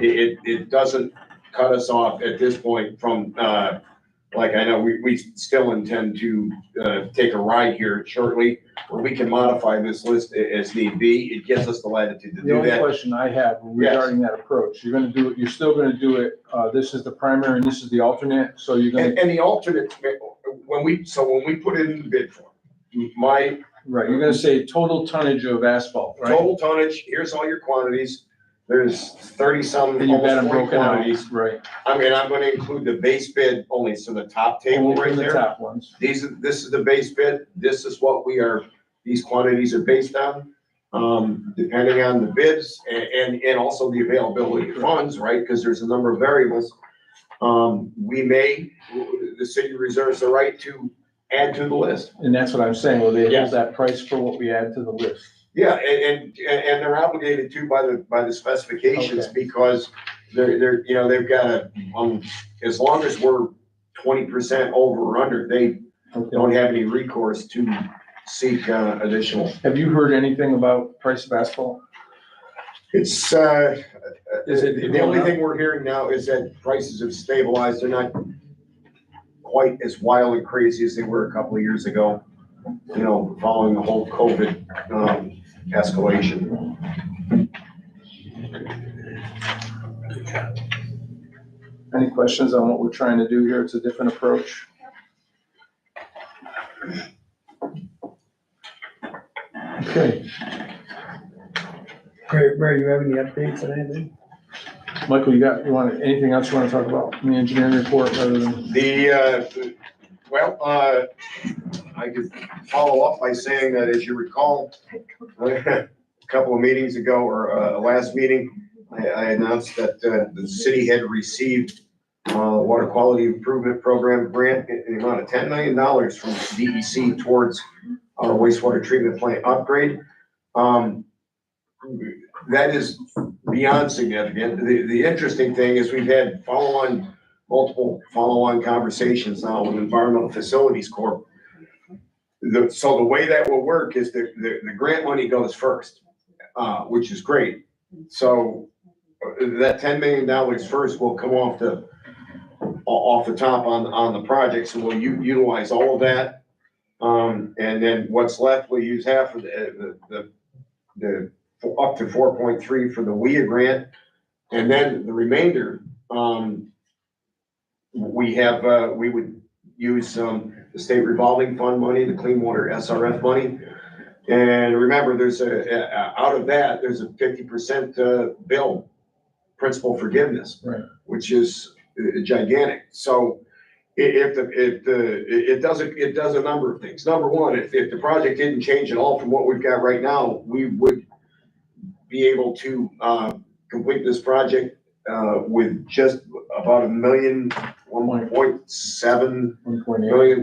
it doesn't cut us off at this point from, like, I know we still intend to take a ride here shortly, where we can modify this list as need be. It gives us the latitude to The do only that. question I have regarding that approach, you're gonna do it, you're still gonna do it, this is the primary and this is the alternate, so you're gonna, And the alternate, when we put it in the bid form, my right, you're gonna say total tonnage of asphalt, right? total tonnage, here's all your quantities. There's 30-some, And you've got almost them 40 broken out, quantities. right? I'm gonna include the base bid only, so the top table Only right for the there. top ones. This is the base bid. This is what these quantities are based on. depending on the bids and also the availability of funds, right? Because there's a number of variables. The city reserves the right to add to the list. And that's what I'm saying, will they Yes. hold that price for what we add to the list? Yeah, and they're obligated to by the specifications Okay. because they're, you know, they've got, as long as we're 20% over or under, they Okay. don't have any recourse to seek, additional. Have you heard anything about price of asphalt? It's, Is it the going only up? thing we're hearing now is that prices have stabilized. They're not quite as wild and crazy as they were a couple of years ago, you know, following the whole COVID, escalation. Any questions on what we're trying to do here? It's a different approach. Okay, Ray, you have any updates on anything? Michael, anything else you want to talk about in the engineering report rather than? I could follow up by saying that, as you recall, a couple of meetings ago, or last meeting, I announced that the city had received Water Quality Improvement Program grant in the amount of $10 million from DEC towards our wastewater treatment plant upgrade. That is beyond significant. The interesting thing is we've had multiple follow-on conversations now with Environmental Facilities Corp. So the way that will work is the grant money goes first, which is great. So that $10 million first will come off the top on the project. So we'll utilize all of that. And then what's left, we'll use half of the up to 4.3 for the WIA grant. And then the remainder, we would use the state revolving fund money, the clean water SRF money. And remember, out of that, there's a 50% bill principal forgiveness, Right. which is gigantic. So it does a number of things. Number one, if the project didn't change at all from what we've got right now, we would be able to complete this project with just about $1.7 million,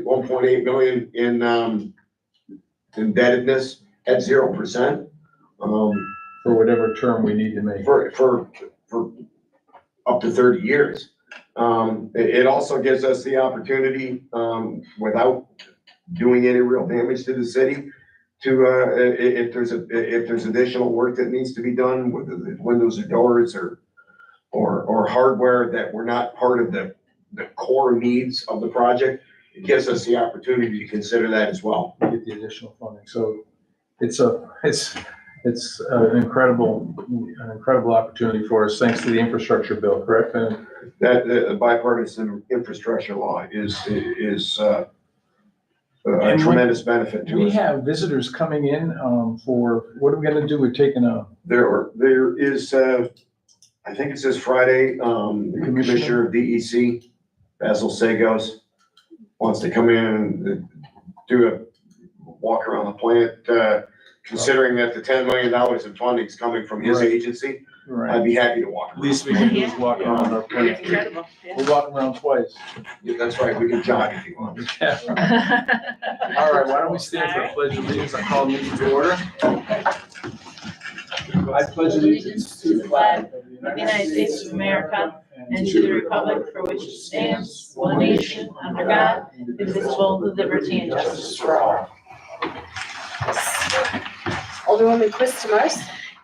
1.8 million in indebtedness at 0%. For whatever term we need to make. For up to 30 years. It also gives us the opportunity, without doing any real damage to the city, to, if there's additional work that needs to be done with the windows or doors or hardware that were not part of the core needs of the project, it gives us the opportunity to consider that as well. Get the additional funding. So it's an incredible opportunity for us, thanks to the infrastructure bill, correct? And That the bipartisan infrastructure law is a And tremendous benefit to we us. have visitors coming in, what are we gonna do? We're taking There is, I think it says Friday, the Commissioner of DEC, Basil Sagos, wants to come in and do a walk around the plant, considering that the $10 million in funding is coming from his Right. agency. right. I'd be happy to walk At around. least we can do is walk around our It's plant. incredible. Yeah. We'll walk around twice. Yeah, that's right, we can jog if you want. All right, why don't we stand for a pledge of allegiance? I call the meeting to order. I pledge allegiance to the flag of the United States of America and to the republic for which it stands, one nation, under God, indivisible, with liberty and justice for all. Alderwoman Quist Mars,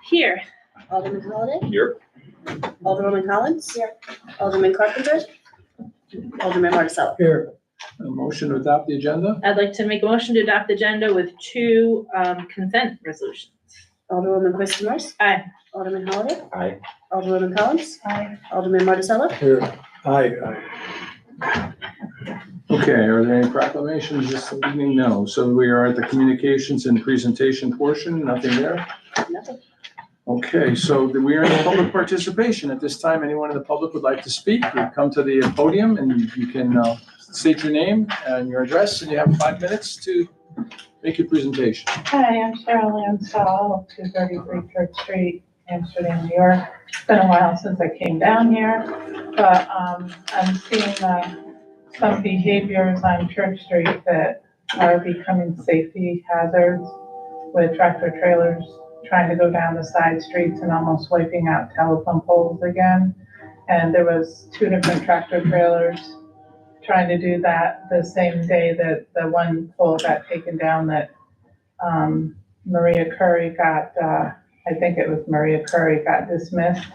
Here, Alderman Holliday. Here. Alderwoman Collins. Here. Alderman Carpenter. Alderman Marticello. Here, A motion to adopt the agenda? I'd like to make a motion to adopt the agenda with two consent resolutions. Alderwoman Quist Mars. Aye. Alderman Holliday. Aye. Alderwoman Collins. Aye. Alderman Marticello. here, aye. Okay, are there any proclamations this evening? No. So we are at the communications and presentation portion, nothing there? Nothing. Okay, so we are in public participation. At this time, anyone in the public would like to speak, you come to the podium and you can state your name and your address, and you have 5 minutes to Make your presentation. Hi, I'm Cheryl Ansall, 233 Church Street, Amsterdam, New York. It's been a while since I came down here, but I'm seeing some behaviors on Church Street that are becoming safety hazards with tractor trailers trying to go down the side streets and almost wiping out telephone poles again. And there was 2 different tractor trailers trying to do that the same day that the one pole got taken down that Maria Curry got, I think it was Maria Curry got dismissed,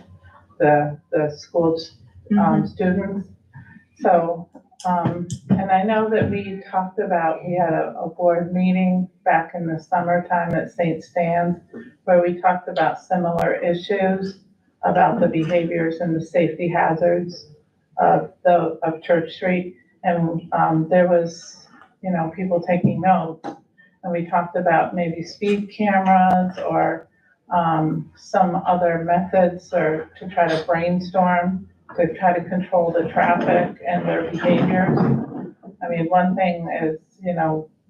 the school students. So, and I know that we talked about, we had a board meeting back in the summertime at St. Stan's where we talked about similar issues about the behaviors and the safety hazards of Church Street. And there was, people taking notes. And we talked about maybe speed cameras or some other methods or to try to brainstorm to try to control the traffic and their behaviors. I mean, one thing is,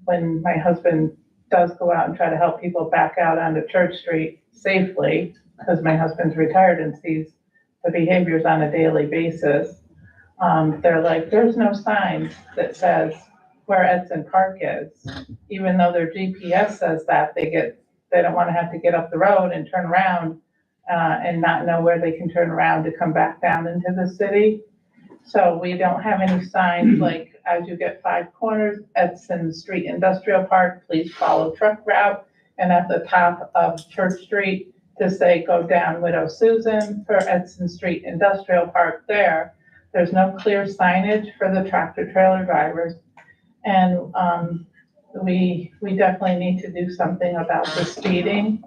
when my husband does go out and try to help people back out onto Church Street safely, because my husband's retired and sees the behaviors on a daily basis, they're like, there's no sign that says where Edson Park is, even though their GPS says that. They don't want to have to get up the road and turn around and not know where they can turn around to come back down into the city. So we don't have any signs like, as you get 5 corners, Edson Street Industrial Park, please follow truck route. And at the top of Church Street to say, go down Widow Susan for Edson Street Industrial Park there. There's no clear signage for the tractor trailer drivers. And we definitely need to do something about the speeding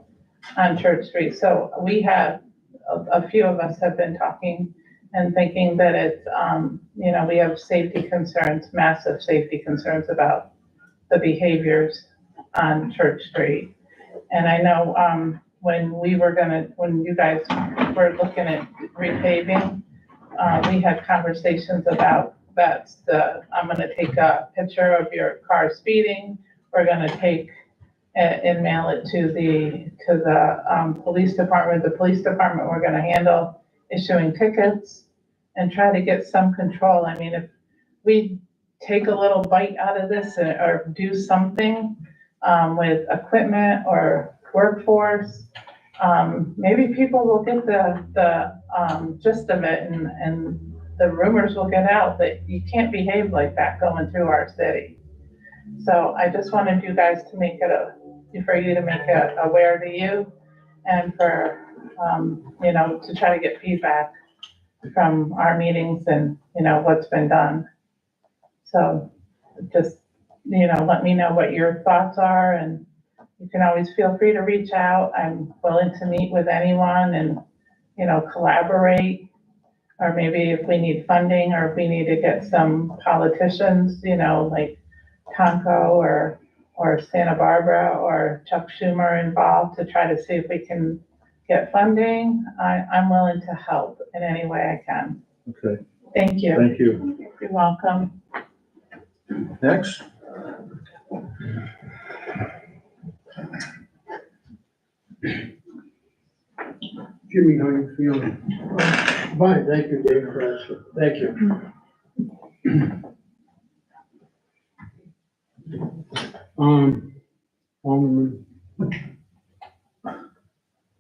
on Church Street. So we have, a few of us have been talking and thinking that it's, we have safety concerns, massive safety concerns about the behaviors on Church Street. And I know when you guys were looking at repaving, we had conversations about I'm gonna take a picture of your car speeding. We're gonna take and mail it to the police department. The police department, we're gonna handle issuing tickets and try to get some control. I mean, if we take a little bite out of this or do something with equipment or workforce, maybe people will get the gist of it and the rumors will get out that you can't behave like that going through our city. So I just wanted you guys to make it for you to make it aware to you and for, to try to get feedback from our meetings and, what's been done. So just, let me know what your thoughts are, and you can always feel free to reach out. I'm willing to meet with anyone and, collaborate. Or maybe if we need funding or if we need to get some politicians, like Tonko or Santa Barbara or Chuck Schumer involved to try to see if we can get funding, I'm willing to help in any way I can. Okay, Thank you. thank you. You're welcome. Next. Jimmy, how you feeling? Fine, thank you, Dave, for asking. Thank you. Alderman,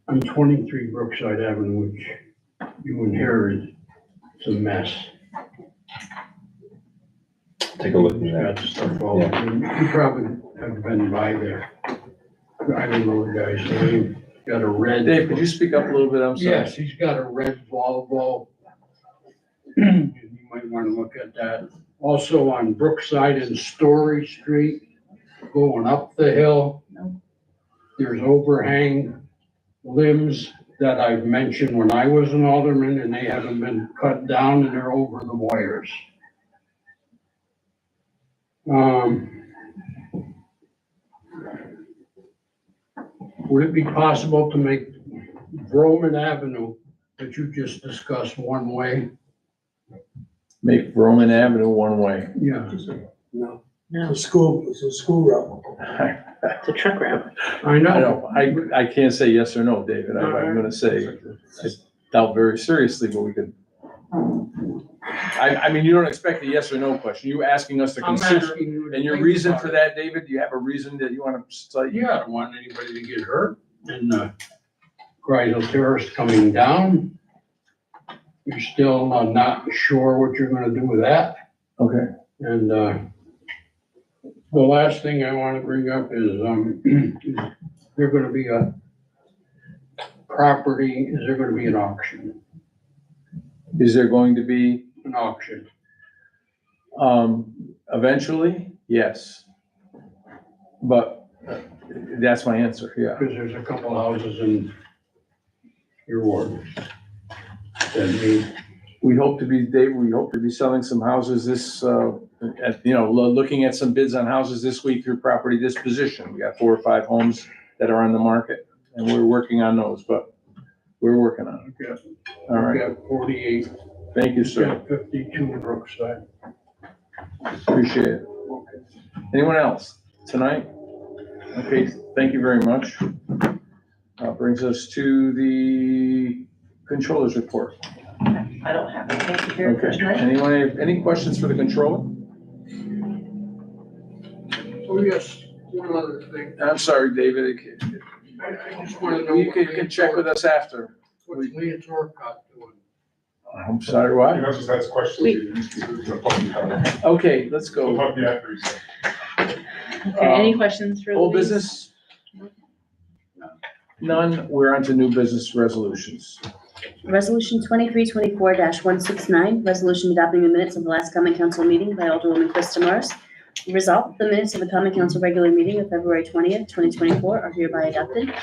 on 23 Brookside Avenue, which you inherited, it's a mess. Take a look at It's that. got stuff all, you probably have been by there. I don't know the guy's name, got a red. Dave, could you speak up a little bit? I'm sorry. Yes, he's got a red Volvo. You might want to look at that. Also on Brookside and Story Street, going up the hill, there's overhang limbs that I've mentioned when I was an alderman, and they haven't been cut down and they're over the wires. Would it be possible to make Vroman Avenue that you just discussed one way? Make Roman Avenue one way. Yeah. No. It's a school route. It's a truck route. I I know, I can't say yes or no, David. I'm gonna say, I doubt very seriously, but we could. I mean, you don't expect a yes or no question. You asking us to I'm consider, asking you to and your think reason about for it. that, David, do you have a reason that you wanna cite? Yeah, I don't want anybody to get hurt and, Grydal Terrace coming down. You're still not sure what you're gonna do with that. Okay. And, the last thing I wanna bring up is, there's gonna be a property, is there gonna be an auction? Is there going to be, An auction? eventually, yes. But that's my answer, yeah. Because there's a couple houses in your ward that need, We hope to be, Dave, we hope to be selling some houses this, looking at some bids on houses this week through property disposition. We got 4 or 5 homes that are on the market, and we're working on those, but we're working on I've got, it. All right, I've got 48, thank you, I've sir. got 52 in Brookside. Appreciate it. Anyone else tonight? Okay, thank you very much. Brings us to the controller's report. I don't have anything here for Okay, tonight. anyone have any questions for the controller? Oh, yes, one other thing. I'm sorry, David. I just wanna know. You can check with us after. What's Lance Orcott doing? I'm sorry, what? You know, just ask questions. Wait. Okay, let's We'll go. talk to you after, you say. Okay, any questions for Louise? Old business? None. We're on to new business resolutions. Resolution 2324-169, resolution adopting the minutes of the last common council meeting by Alderwoman Quista Mars. Resolved, the minutes of the common council regular meeting of February 20th, 2024 are hereby adopted.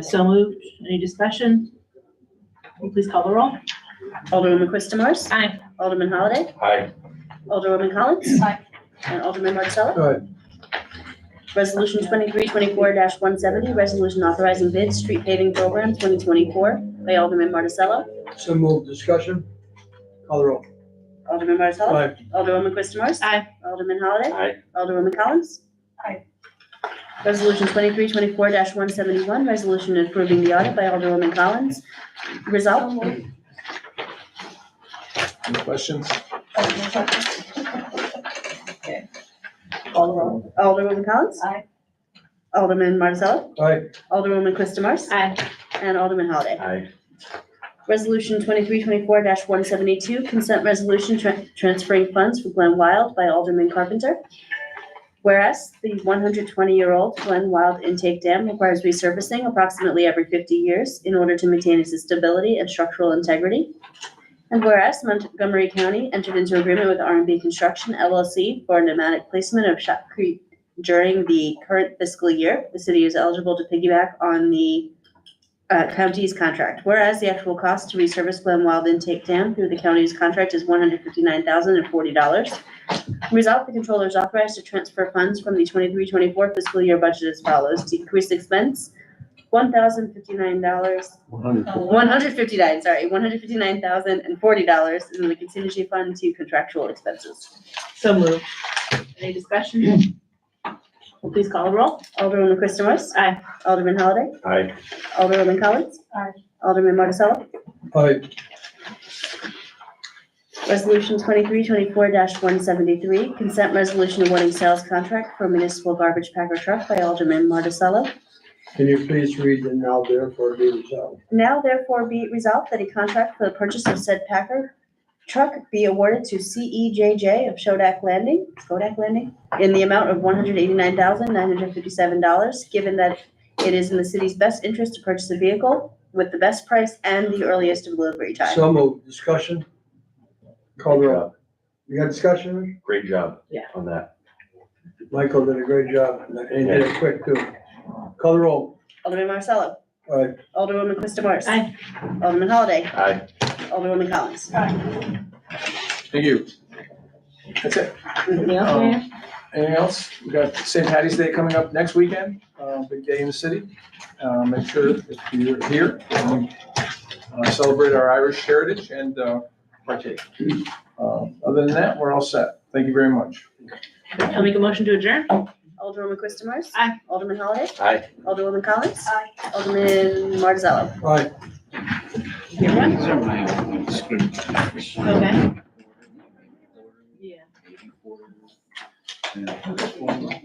So moved. Any discussion? Will you please call the roll? Alderwoman Quista Mars. Aye. Alderman Holliday. Aye. Alderwoman Collins. Aye. And Alderman Marticello. Aye. Resolution 2324-170, resolution authorizing bids, street paving program 2024 by Alderman Marticello. So move discussion. Call the roll. Alderman Marticello. Aye. Alderwoman Quista Mars. Aye. Alderman Holliday. Aye. Alderwoman Collins. Aye. Resolution 2324-171, resolution approving the audit by Alderwoman Collins. Resolved. Any questions? Call the roll. Alderwoman Collins. Aye. Alderman Marticello. Aye. Alderwoman Quista Mars. Aye. And Alderman Holliday. Aye. Resolution 2324-172, consent resolution transferring funds for Glen Wild by Alderman Carpenter. Whereas the 120-year-old Glen Wild intake dam requires resurfacing approximately every 50 years in order to maintain its stability and structural integrity. And whereas Montgomery County entered into agreement with R&B Construction LLC for a pneumatic placement of shotcrete during the current fiscal year, the city is eligible to piggyback on the county's contract. Whereas the actual cost to resurface Glen Wild intake dam through the county's contract is $159,040. Resolved, the controller is authorized to transfer funds from the 23-24 fiscal year budget as follows. Decrease expense, $159,040 in the contingency fund to contractual expenses. So moved. Any discussion? Please call the roll. Alderwoman Quista Mars. Aye. Alderman Holliday. Aye. Alderwoman Collins. Aye. Alderman Marticello. Aye. Resolution 2324-173, consent resolution awarding sales contract for municipal garbage packer truck by Alderman Marticello. Can you please read it now therefore be resolved? Now therefore be it resolved that a contract for the purchase of said packer truck be awarded to CEJJ of Kodak Landing, in the amount of $189,957, given that it is in the city's best interest to purchase a vehicle with the best price and the earliest delivery time. So move discussion. Call the roll. You got discussion? Great job. Yeah. On that. Michael did a great job, and he did it quick too. Call the roll. Alderman Marticello. Aye. Alderwoman Quista Mars. Aye. Alderman Holliday. Aye. Alderwoman Collins. Thank you. That's it. Anything else, Mayor? Anything else? We got St. Patty's Day coming up next weekend, big day in the city. Make sure if you're here, celebrate our Irish heritage and partake. Other than that, we're all set. Thank you very much. I'll make a motion to adjourn. Alderwoman Quistamars. Aye. Alderman Holliday. Aye. Alderwoman Collins. Aye. Alderman Martizello. Right. Everyone? These are my script. Okay. Yeah. Yeah.